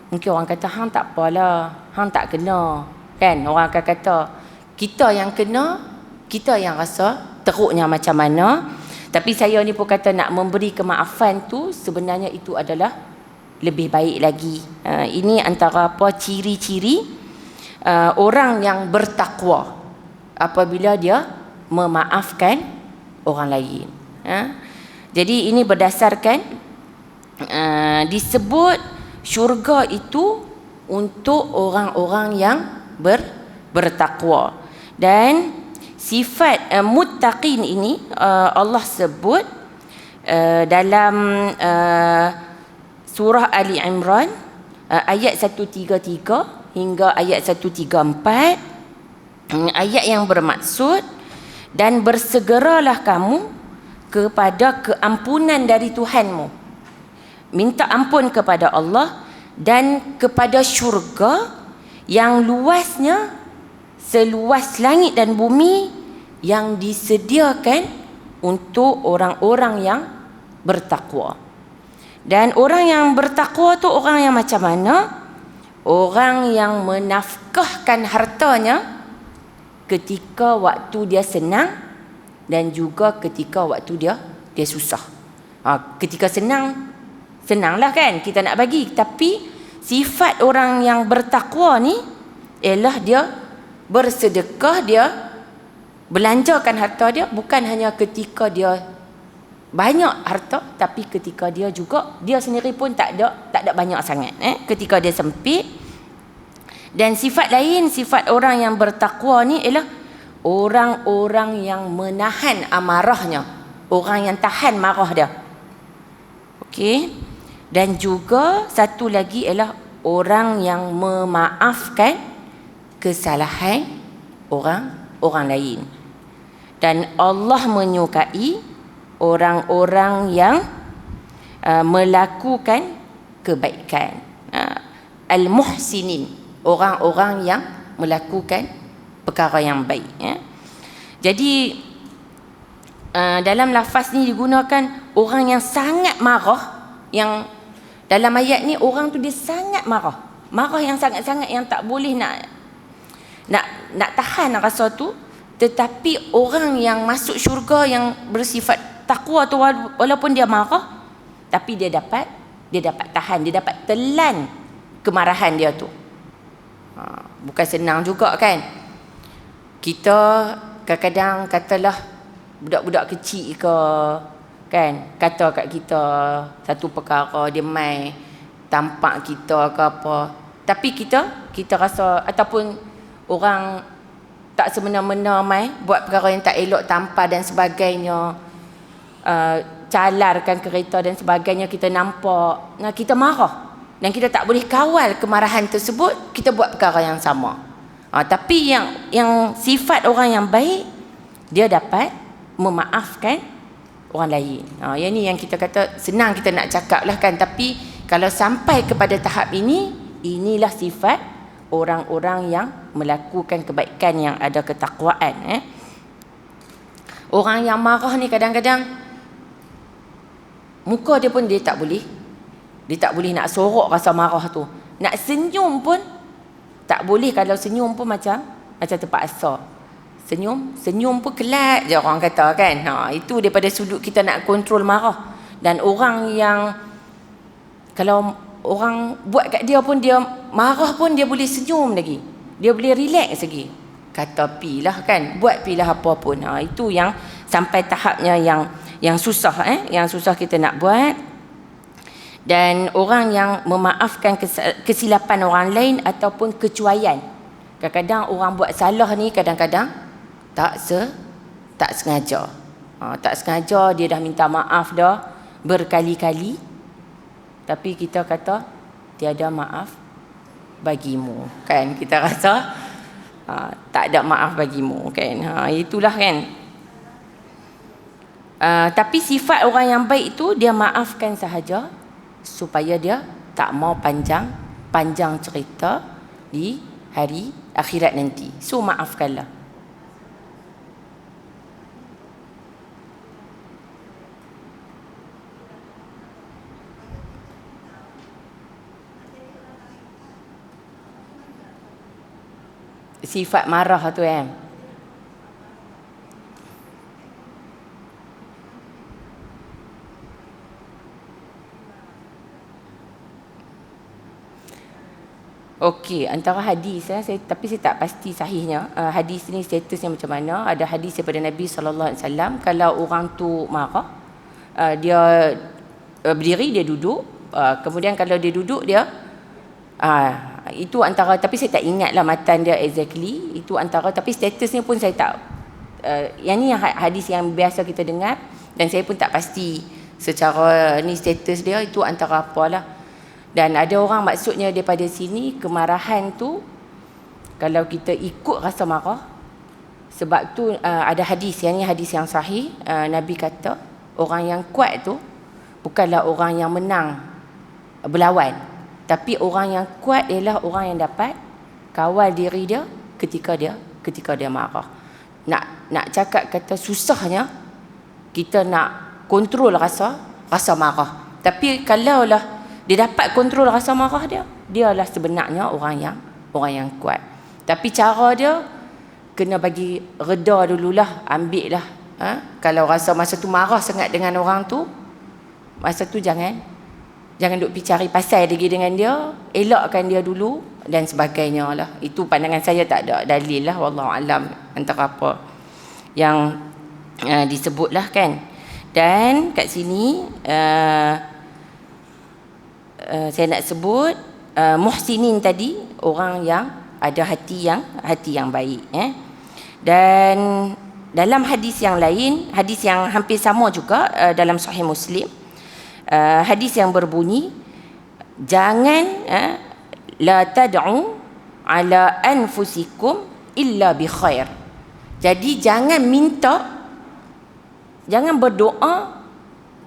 mungkin orang kata hang tak apalah, hang tak kena. Kan, orang akan kata kita yang kena, kita yang rasa teruknya macam mana. Tapi saya ni pun kata nak memberi kemaafan tu sebenarnya itu adalah lebih baik lagi. Ini antara apa ciri-ciri orang yang bertakwa apabila dia memaafkan orang lain. Jadi ini berdasarkan disebut syurga itu untuk orang-orang yang bertakwa. Dan sifat muttaqin ini Allah sebut dalam surah Ali Imran ayat 133 hingga ayat 134, ayat yang bermaksud, dan bersegeralah kamu kepada keampunan dari Tuhanmu, minta ampun kepada Allah dan kepada syurga yang luasnya seluas langit dan bumi, yang disediakan untuk orang-orang yang bertakwa. Dan orang yang bertakwa tu orang yang macam mana? Orang yang menafkahkan hartanya ketika waktu dia senang dan juga ketika waktu dia susah. Ketika senanglah kan kita nak bagi, tapi sifat orang yang bertakwa ni ialah dia bersedekah, dia belanjakan harta dia bukan hanya ketika dia banyak harta, tapi ketika dia juga dia sendiri pun tak ada banyak sangat, ketika dia sempit. Dan sifat lain, sifat orang yang bertakwa ni ialah orang-orang yang menahan amarahnya, orang yang tahan marah dia. Okey. Dan juga satu lagi ialah orang yang memaafkan kesalahan orang lain. Dan Allah menyukai orang-orang yang melakukan kebaikan. Al-muhsinin, orang-orang yang melakukan perkara yang baik. Jadi dalam lafaz ni digunakan orang yang sangat marah. Yang dalam ayat ni orang tu dia sangat marah yang sangat-sangat, yang tak boleh nak tahan rasa tu. Tetapi orang yang masuk syurga yang bersifat takwa tu, walaupun dia marah, tapi dia dapat tahan, dia dapat telan kemarahan dia tu. Bukan senang juga kan. Kita kadang-kadang katalah budak-budak kecil ke kan, kata kat kita satu perkara, dia mai tampak kita ke apa, tapi kita rasa, ataupun orang tak semena-mena mai buat perkara yang tak elok, tampar dan sebagainya, calarkan kereta dan sebagainya, kita nampak, kita marah dan kita tak boleh kawal kemarahan tersebut, kita buat perkara yang sama. Tapi yang sifat orang yang baik, dia dapat memaafkan orang lain. Yang ni yang kita kata senang kita nak cakap lah kan, tapi kalau sampai kepada tahap ini, inilah sifat orang-orang yang melakukan kebaikan, yang ada ketakwaan. Orang yang marah ni kadang-kadang muka dia pun dia tak boleh nak sorok rasa marah tu. Nak senyum pun tak boleh. Kalau senyum pun macam terpaksa. Senyum pun kelat je orang kata kan. Itu daripada sudut kita nak kontrol marah. Dan orang yang kalau orang buat kat dia pun, dia marah pun dia boleh senyum lagi, dia boleh relax lagi, kata pilah kan, buat pilah apa pun. Itu yang sampai tahapnya yang susah, yang susah kita nak buat. Dan orang yang memaafkan kesilapan orang lain ataupun kecuaian. Kadang-kadang orang buat salah ni, kadang-kadang tak sengaja. Tak sengaja dia dah minta maaf dah berkali-kali, tapi kita kata tiada maaf bagimu kan, kita rasa tak ada maaf bagimu kan. Itulah kan. Tapi sifat orang yang baik itu, dia maafkan sahaja supaya dia tak mau panjang cerita di hari akhirat nanti. So maafkanlah. Sifat marah tu Okey, antara hadis tapi saya tak pasti sahihnya. Hadis ni statusnya macam mana? Ada hadis daripada Nabi SAW, kalau orang tu marah, dia berdiri, dia duduk, kemudian kalau dia duduk dia itu antara, tapi saya tak ingatlah matan dia exactly, itu antara, tapi statusnya pun saya tak yang ni hadis yang biasa kita dengar, dan saya pun tak pasti secara ni status dia itu antara apalah. Dan ada orang maksudnya daripada sini, kemarahan tu kalau kita ikut rasa marah, sebab tu ada hadis, yang ni hadis yang sahih, Nabi kata orang yang kuat tu bukanlah orang yang menang berlawan, tapi orang yang kuat ialah orang yang dapat kawal diri dia ketika dia marah. Nak cakap kata susahnya kita nak kontrol rasa marah, tapi kalaulah dia dapat kontrol rasa marah dia, dialah sebenarnya orang yang kuat. Tapi cara dia kena bagi reda dululah, ambil lah. Kalau rasa masa tu marah sangat dengan orang tu, masa tu jangan duk pergi cari pasal lagi dengan dia, elakkan dia dulu dan sebagainya lah. Itu pandangan saya, tak ada dalil lah, wallahu alam antara apa yang disebut lah kan. Dan kat sini saya nak sebut muhsinin tadi, orang yang ada hati yang baik. Dan dalam hadis yang lain, hadis yang hampir sama juga dalam Sahih Muslim, hadis yang berbunyi, jangan la tad'u ala anfusikum illa bi khair. Jadi jangan berdoa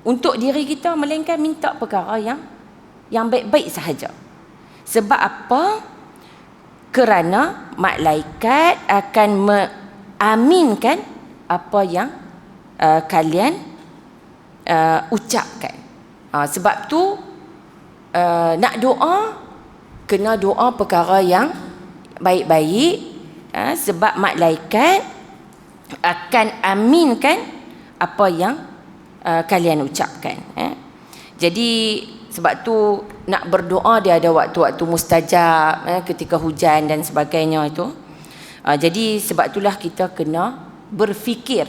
untuk diri kita, melainkan minta perkara yang baik-baik sahaja. Sebab apa? Kerana malaikat akan mengaminkan apa yang kalian ucapkan. Sebab tu nak doa, kena doa perkara yang baik-baik, sebab malaikat akan aminkan apa yang kalian ucapkan. Jadi sebab tu nak berdoa dia ada waktu-waktu mustajab, ketika hujan dan sebagainya itu. Jadi sebab itulah kita kena berfikir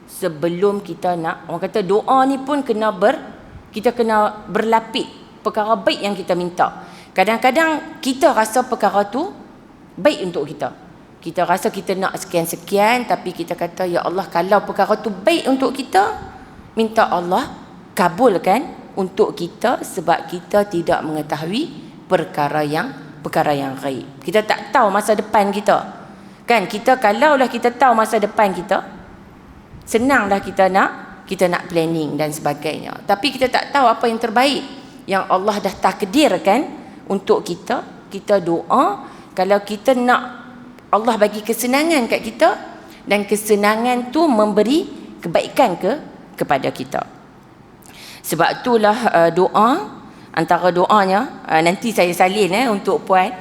sebelum kita nak, orang kata doa ni pun kita kena berlapik perkara baik yang kita minta. Kadang-kadang kita rasa perkara tu baik untuk kita. Kita rasa kita nak sekian-sekian, tapi kita kata, ya Allah, kalau perkara tu baik untuk kita, minta Allah kabulkan untuk kita, sebab kita tidak mengetahui perkara yang gaib. Kita tak tahu masa depan kita. Kan, kita kalaulah kita tahu masa depan kita, senanglah kita nak planning dan sebagainya. Tapi kita tak tahu apa yang terbaik yang Allah dah takdirkan untuk kita. Kita doa, kalau kita nak Allah bagi kesenangan kat kita, dan kesenangan tu memberi kebaikan kepada kita. Sebab itulah doa, antara doanya nanti saya salin untuk puan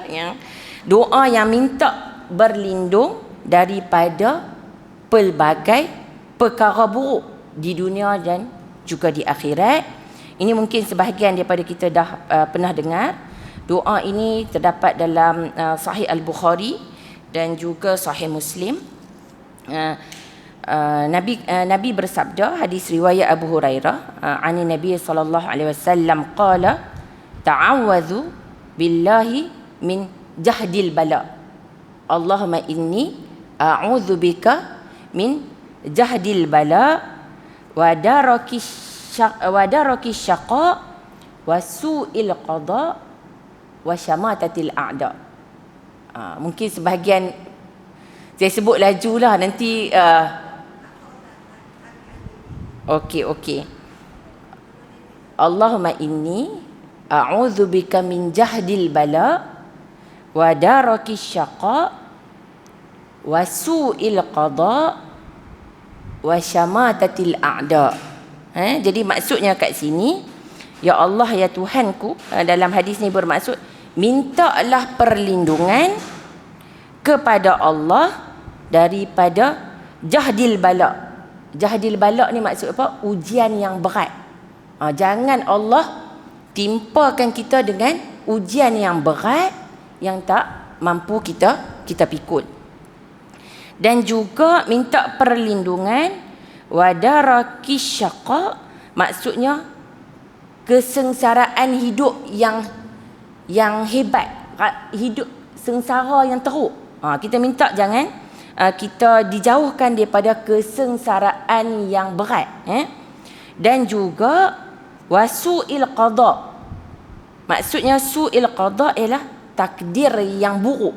yang doa yang minta berlindung daripada pelbagai perkara buruk di dunia dan juga di akhirat. Ini mungkin sebahagian daripada kita dah pernah dengar. Doa ini terdapat dalam Sahih Al-Bukhari dan juga Sahih Muslim. Nabi bersabda, hadis riwayat Abu Hurairah, ani Nabi sallallahu alaihi wasallam qala, ta'awwadhu billahi min jahdil bala. Allahumma inni a'udzu bika min jahdil bala wa daraki syaqa wa su'il qada wa syamatatil a'da. Mungkin sebahagian saya sebut lajulah, nanti okey. Allahumma inni a'udzu bika min jahdil bala wa daraki syaqa wa su'il qada wa syamatatil a'da. Jadi maksudnya kat sini, ya Allah, ya Tuhanku, dalam hadis ni bermaksud mintalah perlindungan kepada Allah daripada jahdil bala. Jahdil bala ni maksud apa? Ujian yang berat. Jangan Allah timpakan kita dengan ujian yang berat yang tak mampu kita pikul. Dan juga minta perlindungan wadaraki syaqa, maksudnya kesengsaraan hidup yang hebat, hidup sengsara yang teruk. Kita minta jangan kita dijauhkan daripada kesengsaraan yang berat. Dan juga wasu'il qada, maksudnya su'il qada ialah takdir yang buruk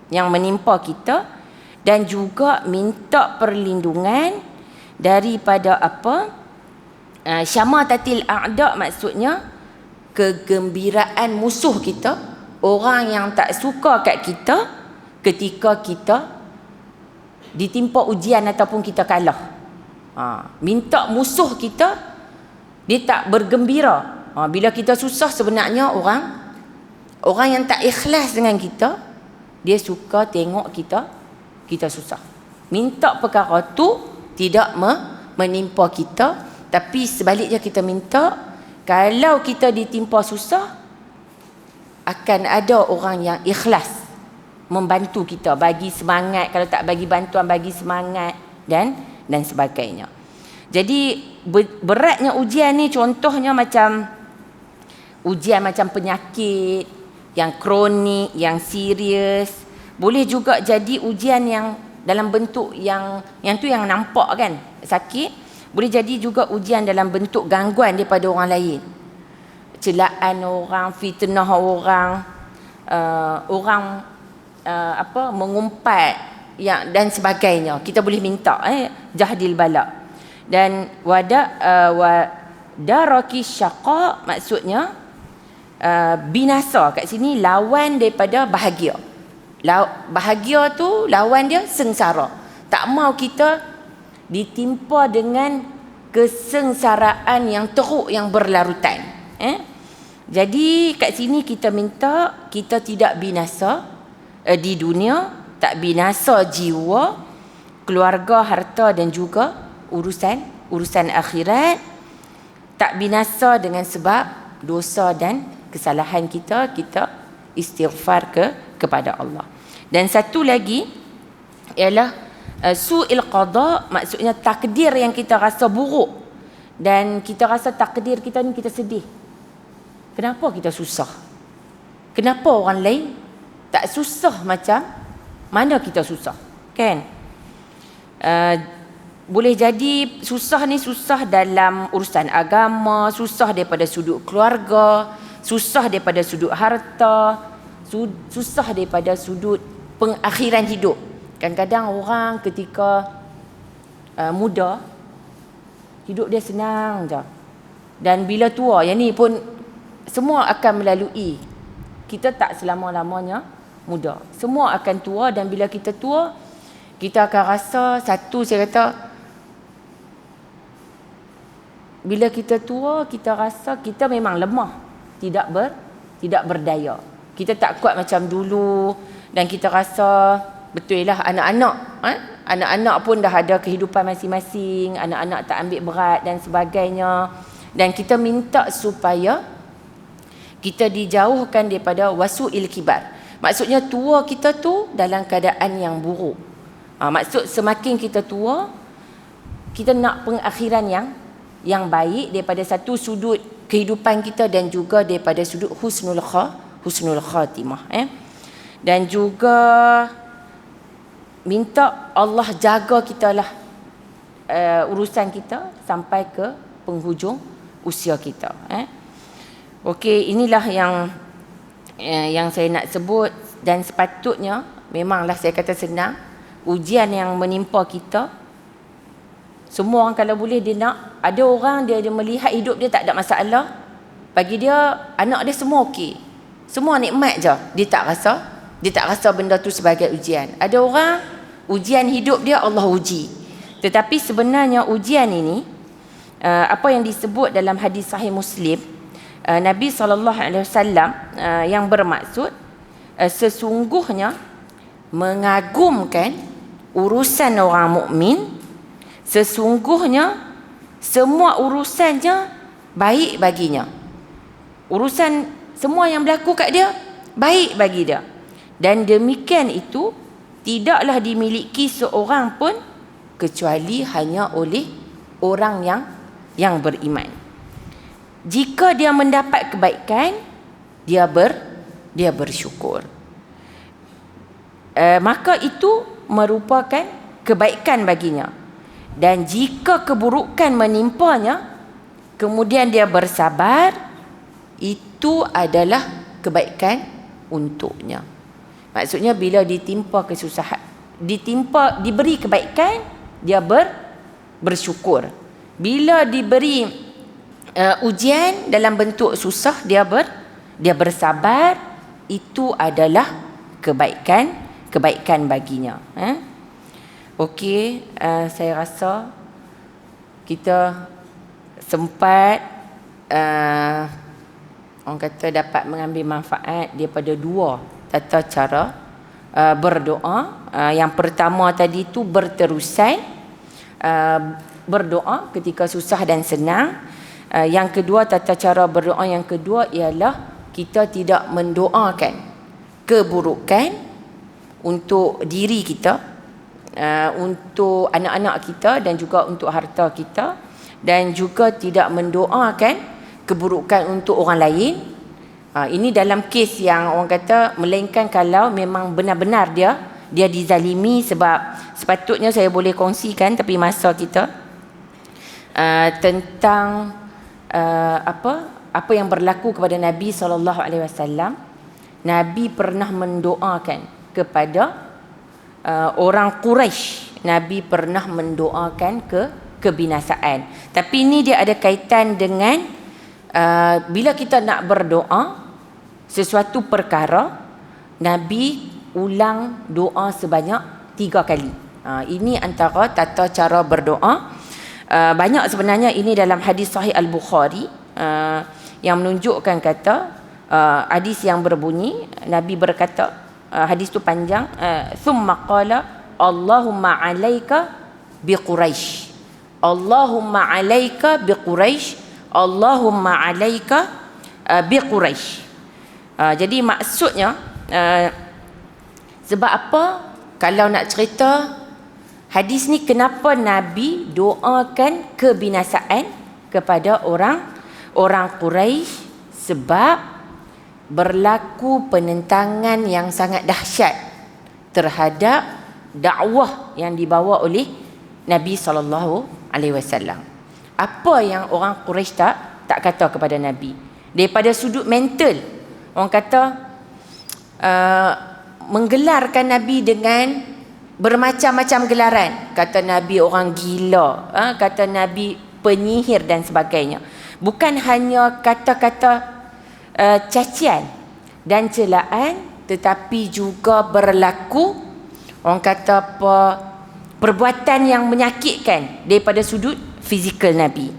yang menimpa kita. Dan juga minta perlindungan daripada apa? Syamatatil a'da, maksudnya kegembiraan musuh kita, orang yang tak suka kat kita ketika kita ditimpa ujian ataupun kita kalah. Minta musuh kita dia tak bergembira. Bila kita susah, sebenarnya orang yang tak ikhlas dengan kita, dia suka tengok kita kita susah. Minta perkara tu tidak menimpa kita, tapi sebaliknya kita minta kalau kita ditimpa susah, akan ada orang yang ikhlas membantu kita, bagi semangat, kalau tak bagi bantuan bagi semangat dan sebagainya. Jadi beratnya ujian ni contohnya macam ujian macam penyakit yang kronik, yang serius. Boleh juga jadi ujian yang dalam bentuk yang tu yang nampak kan sakit. Boleh jadi juga ujian dalam bentuk gangguan daripada orang lain, celaan orang, fitnah orang, mengumpat dan sebagainya. Kita boleh minta jahdil bala. Dan wadaraki syaqa maksudnya binasa kat sini lawan daripada bahagia. Bahagia tu lawan dia sengsara. Tak mau kita ditimpa dengan kesengsaraan yang teruk yang berlarutan. Jadi kat sini kita minta kita tidak binasa di dunia, tak binasa jiwa, keluarga, harta dan juga urusan akhirat. Tak binasa dengan sebab dosa dan kesalahan kita istighfar kepada Allah. Dan satu lagi ialah su'il qada, maksudnya takdir yang kita rasa buruk dan kita rasa takdir kita ni kita sedih. Kenapa kita susah? Kenapa orang lain tak susah macam mana kita susah? Kan? Boleh jadi susah ni susah dalam urusan agama, susah daripada sudut keluarga, susah daripada sudut harta, susah daripada sudut pengakhiran hidup. Kadang-kadang orang ketika muda hidup dia senang je. Dan bila tua, yang ni pun semua akan melalui. Kita tak selama-lamanya muda. Semua akan tua, dan bila kita tua, kita akan rasa satu, saya kata, bila kita tua, kita rasa kita memang lemah, tidak berdaya. Kita tak kuat macam dulu, dan kita rasa betul lah anak-anak pun dah ada kehidupan masing-masing, anak-anak tak ambil berat dan sebagainya. Dan kita minta supaya kita dijauhkan daripada wasu'il kibar. Maksudnya tua kita tu dalam keadaan yang buruk. Maksud semakin kita tua, kita nak pengakhiran yang baik daripada satu sudut kehidupan kita dan juga daripada sudut husnul khatimah. Dan juga minta Allah jaga kita lah urusan kita sampai ke penghujung usia kita. Okey, inilah yang saya nak sebut. Dan sepatutnya memanglah saya kata senang, ujian yang menimpa kita, semua orang kalau boleh dia nak. Ada orang dia melihat hidup dia tak ada masalah, bagi dia anak dia semua okey, semua nikmat je, dia tak rasa benda tu sebagai ujian. Ada orang ujian hidup dia Allah uji. Tetapi sebenarnya ujian ini apa yang disebut dalam hadis sahih Muslim, Nabi SAW yang bermaksud sesungguhnya mengagumkan urusan orang mukmin, sesungguhnya semua urusannya baik baginya. Urusan semua yang berlaku kat dia baik bagi dia. Dan demikian itu tidaklah dimiliki seorang pun kecuali hanya oleh orang yang beriman. Jika dia mendapat kebaikan, dia bersyukur. Maka itu merupakan kebaikan baginya. Dan jika keburukan menimpanya, kemudian dia bersabar, itu adalah kebaikan untuknya. Maksudnya bila ditimpa kesusahan, diberi kebaikan, dia bersyukur. Bila diberi ujian dalam bentuk susah, dia bersabar, itu adalah kebaikan baginya. Okey, saya rasa kita sempat orang kata dapat mengambil manfaat daripada dua tata cara berdoa. Yang pertama tadi tu berterusan berdoa ketika susah dan senang. Yang kedua, tata cara berdoa yang kedua ialah kita tidak mendoakan keburukan untuk diri kita, untuk anak-anak kita dan juga untuk harta kita, dan juga tidak mendoakan keburukan untuk orang lain. Ini dalam kes yang orang kata, melainkan kalau memang benar-benar dia dizalimi. Sebab sepatutnya saya boleh kongsikan, tapi masa kita tentang apa yang berlaku kepada Nabi SAW. Nabi pernah mendoakan kepada orang Quraisy. Nabi pernah mendoakan kebinasaan. Tapi ini dia ada kaitan dengan bila kita nak berdoa sesuatu perkara, Nabi ulang doa sebanyak 3 kali. Ini antara tata cara berdoa. Banyak sebenarnya ini dalam hadis sahih Al-Bukhari yang menunjukkan kata, hadis yang berbunyi, Nabi berkata, hadis tu panjang, thumma qala Allahumma alaika bi Quraisy, Allahumma alaika bi Quraisy, Allahumma alaika bi Quraisy. Jadi maksudnya, sebab apa? Kalau nak cerita hadis ni, kenapa Nabi doakan kebinasaan kepada orang Quraisy? Sebab berlaku penentangan yang sangat dahsyat terhadap dakwah yang dibawa oleh Nabi SAW. Apa yang orang Quraisy tak kata kepada Nabi? Daripada sudut mental, orang kata menggelarkan Nabi dengan bermacam-macam gelaran. Kata Nabi orang gila, kata Nabi penyihir dan sebagainya. Bukan hanya kata-kata cacian dan celaan, tetapi juga berlaku orang kata perbuatan yang menyakitkan daripada sudut fizikal Nabi.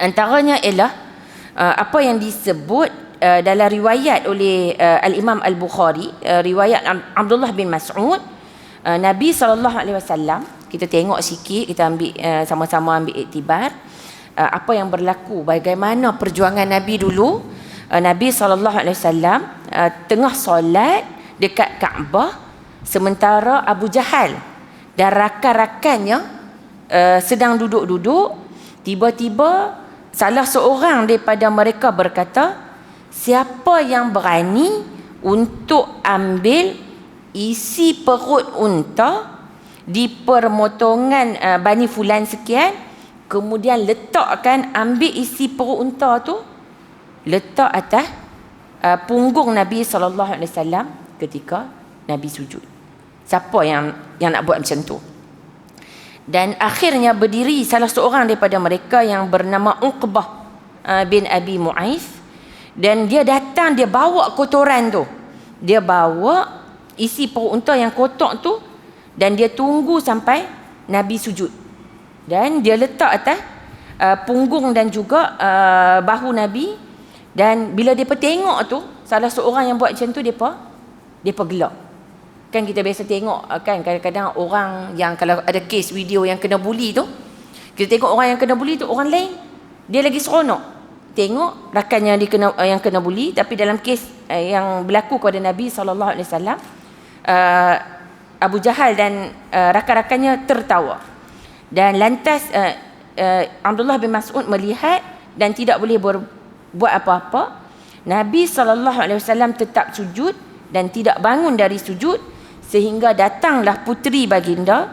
Antaranya ialah apa yang disebut dalam riwayat oleh Al-Imam Al-Bukhari, riwayat Abdullah bin Mas'ud. Nabi SAW, kita tengok sikit, kita ambil sama-sama ambil iktibar apa yang berlaku, bagaimana perjuangan Nabi dulu. Nabi SAW tengah solat dekat Kaabah, sementara Abu Jahal dan rakan-rakannya sedang duduk-duduk. Tiba-tiba salah seorang daripada mereka berkata, siapa yang berani untuk ambil isi perut unta di permotongan Bani Fulan sekian, kemudian letakkan, ambil isi perut unta tu, letak atas punggung Nabi SAW ketika Nabi sujud. Siapa yang nak buat macam tu? Dan akhirnya berdiri salah seorang daripada mereka yang bernama Uqbah bin Abi Mu'aiz, dan dia datang, dia bawa kotoran tu, dia bawa isi perut unta yang kotor tu, dan dia tunggu sampai Nabi sujud, dan dia letak atas punggung dan juga bahu Nabi. Dan bila dia tengok tu, salah seorang yang buat macam tu, dia gelak. Kan kita biasa tengok kan, kadang-kadang orang yang kalau ada kes video yang kena bully tu, kita tengok orang yang kena bully tu, orang lain dia lagi seronok tengok rakannya yang kena bully. Tapi dalam kes yang berlaku kepada Nabi SAW, Abu Jahal dan rakan-rakannya tertawa, dan lantas Abdullah bin Mas'ud melihat dan tidak boleh buat apa-apa. Nabi SAW tetap sujud dan tidak bangun dari sujud, sehingga datanglah puteri baginda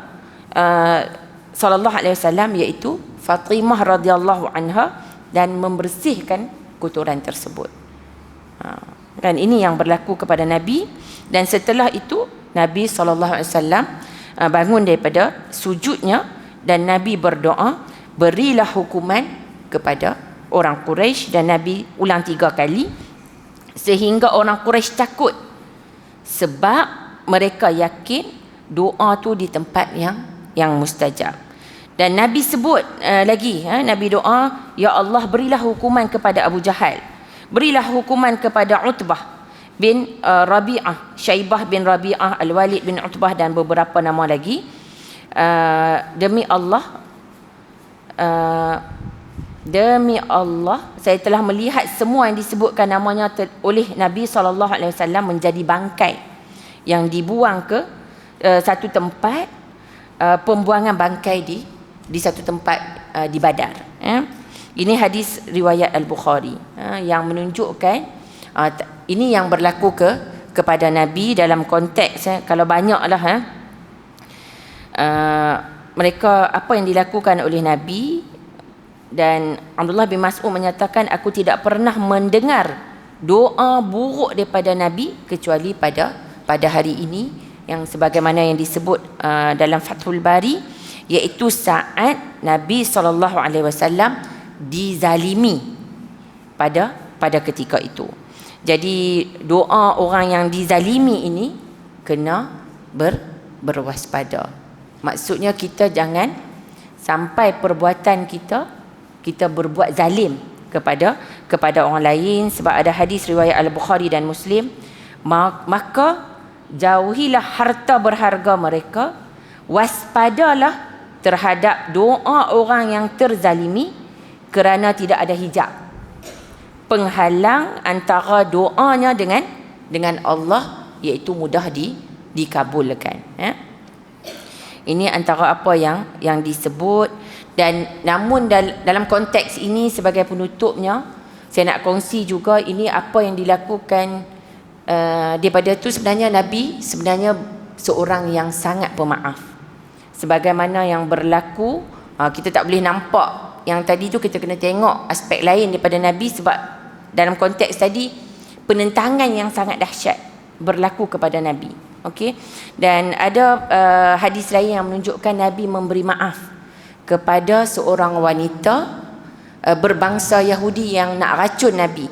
SAW, iaitu Fatimah radhiyallahu anha, dan membersihkan kotoran tersebut. Dan ini yang berlaku kepada Nabi. Dan setelah itu Nabi SAW bangun daripada sujudnya, dan Nabi berdoa, berilah hukuman kepada orang Quraisy. Dan Nabi ulang 3 kali, sehingga orang Quraisy takut, sebab mereka yakin doa tu di tempat yang mustajab. Dan Nabi sebut lagi, Nabi doa, ya Allah, berilah hukuman kepada Abu Jahal, berilah hukuman kepada Utbah Rabi'ah, Syaibah bin Rabi'ah, Al-Walid bin Utbah dan beberapa nama lagi. Demi Allah, saya telah melihat semua yang disebutkan namanya oleh Nabi SAW menjadi bangkai yang dibuang ke satu tempat, pembuangan bangkai di satu tempat di Badar. Ini hadis riwayat Al-Bukhari yang menunjukkan ini yang berlaku kepada Nabi dalam konteks kalau banyaklah mereka apa yang dilakukan oleh Nabi. Dan Abdullah bin Mas'ud menyatakan, aku tidak pernah mendengar doa buruk daripada Nabi kecuali pada hari ini, yang sebagaimana yang disebut dalam Fathul Bari, iaitu saat Nabi SAW dizalimi pada ketika itu. Jadi doa orang yang dizalimi ini kena berwaspada. Maksudnya kita jangan sampai perbuatan kita berbuat zalim kepada orang lain, sebab ada hadis riwayat Al-Bukhari dan Muslim, maka jauhilah harta berharga mereka, waspadalah terhadap doa orang yang terzalimi, kerana tidak ada hijab penghalang antara doanya dengan Allah, iaitu mudah dikabulkan. Ini antara apa yang disebut. Dan namun dalam konteks ini sebagai penutupnya, saya nak kongsi juga ini apa yang dilakukan daripada itu. Sebenarnya Nabi sebenarnya seorang yang sangat pemaaf. Sebagaimana yang berlaku, kita tak boleh nampak yang tadi tu, kita kena tengok aspek lain daripada Nabi, sebab dalam konteks tadi penentangan yang sangat dahsyat berlaku kepada Nabi. Okey. Dan ada hadis lain yang menunjukkan Nabi memberi maaf kepada seorang wanita berbangsa Yahudi yang nak racun Nabi,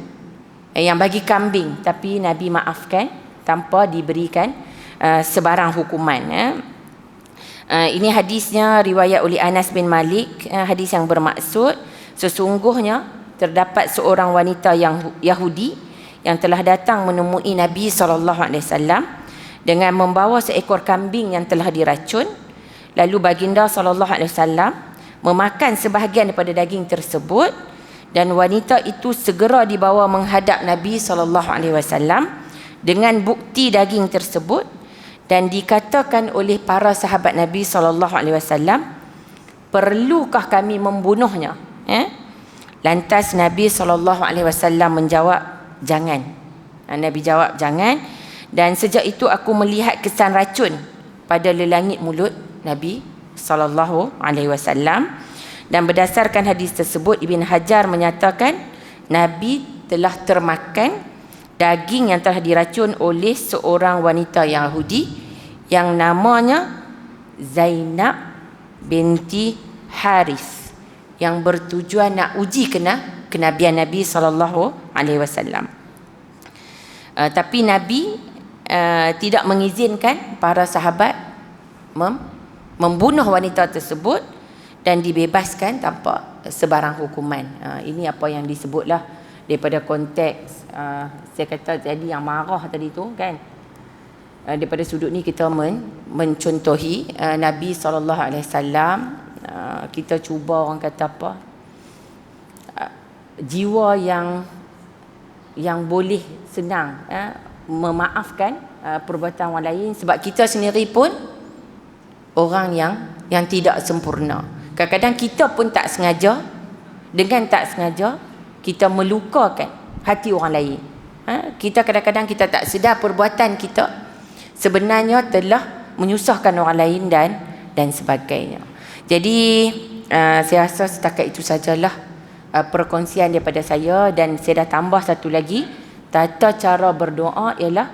yang bagi kambing, tapi Nabi maafkan tanpa diberikan sebarang hukuman. Ini hadisnya riwayat oleh Anas bin Malik, hadis yang bermaksud, sesungguhnya terdapat seorang wanita yang Yahudi yang telah datang menemui Nabi SAW dengan membawa seekor kambing yang telah diracun. Lalu baginda SAW memakan sebahagian daripada daging tersebut, dan wanita itu segera dibawa menghadap Nabi SAW dengan bukti daging tersebut, dan dikatakan oleh para sahabat Nabi SAW, perlukah kami membunuhnya? Lantas Nabi SAW menjawab, jangan. Nabi jawab, jangan. Dan sejak itu aku melihat kesan racun pada lelangit mulut Nabi SAW. Dan berdasarkan hadis tersebut, Ibn Hajar menyatakan Nabi telah termakan daging yang telah diracun oleh seorang wanita Yahudi yang namanya Zainab binti Haris, yang bertujuan nak uji kenabian Nabi SAW. Tapi Nabi tidak mengizinkan para sahabat membunuh wanita tersebut dan dibebaskan tanpa sebarang hukuman. Ini apa yang disebutlah daripada konteks saya kata tadi yang marah tadi tu kan. Daripada sudut ni kita mencontohi Nabi SAW. Kita cuba, orang kata apa, jiwa yang boleh senang memaafkan perbuatan orang lain, sebab kita sendiri pun orang yang tidak sempurna. Kadang-kadang kita pun tak sengaja, dengan tak sengaja kita melukakan hati orang lain. Kita kadang-kadang kita tak sedar perbuatan kita sebenarnya telah menyusahkan orang lain dan sebagainya. Jadi saya rasa setakat itu sajalah perkongsian daripada saya, dan saya dah tambah satu lagi, tata cara berdoa ialah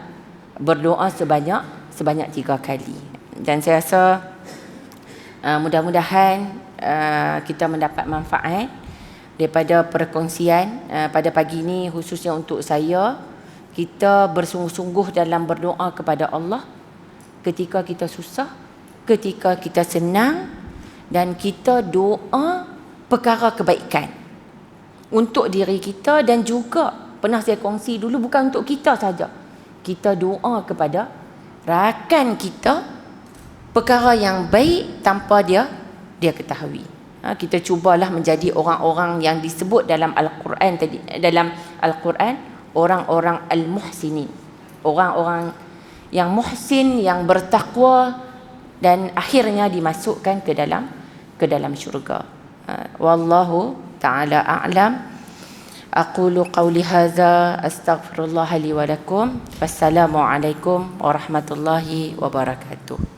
berdoa sebanyak 3 kali. Dan saya rasa mudah-mudahan kita mendapat manfaat daripada perkongsian pada pagi ini, khususnya untuk saya. Kita bersungguh-sungguh dalam berdoa kepada Allah ketika kita susah, ketika kita senang, dan kita doa perkara kebaikan untuk diri kita, dan juga pernah saya kongsi dulu, bukan untuk kita saja, kita doa kepada rakan kita perkara yang baik tanpa dia ketahui. Kita cubalah menjadi orang-orang yang disebut dalam Al-Quran tadi, dalam Al-Quran orang-orang al-muhsinin, orang-orang yang muhsin, yang bertakwa, dan akhirnya dimasukkan ke dalam syurga. Wallahu ta'ala a'lam. Aqulu qawli hadza astaghfirullah li wa lakum. Wassalamu alaikum warahmatullahi wabarakatuh.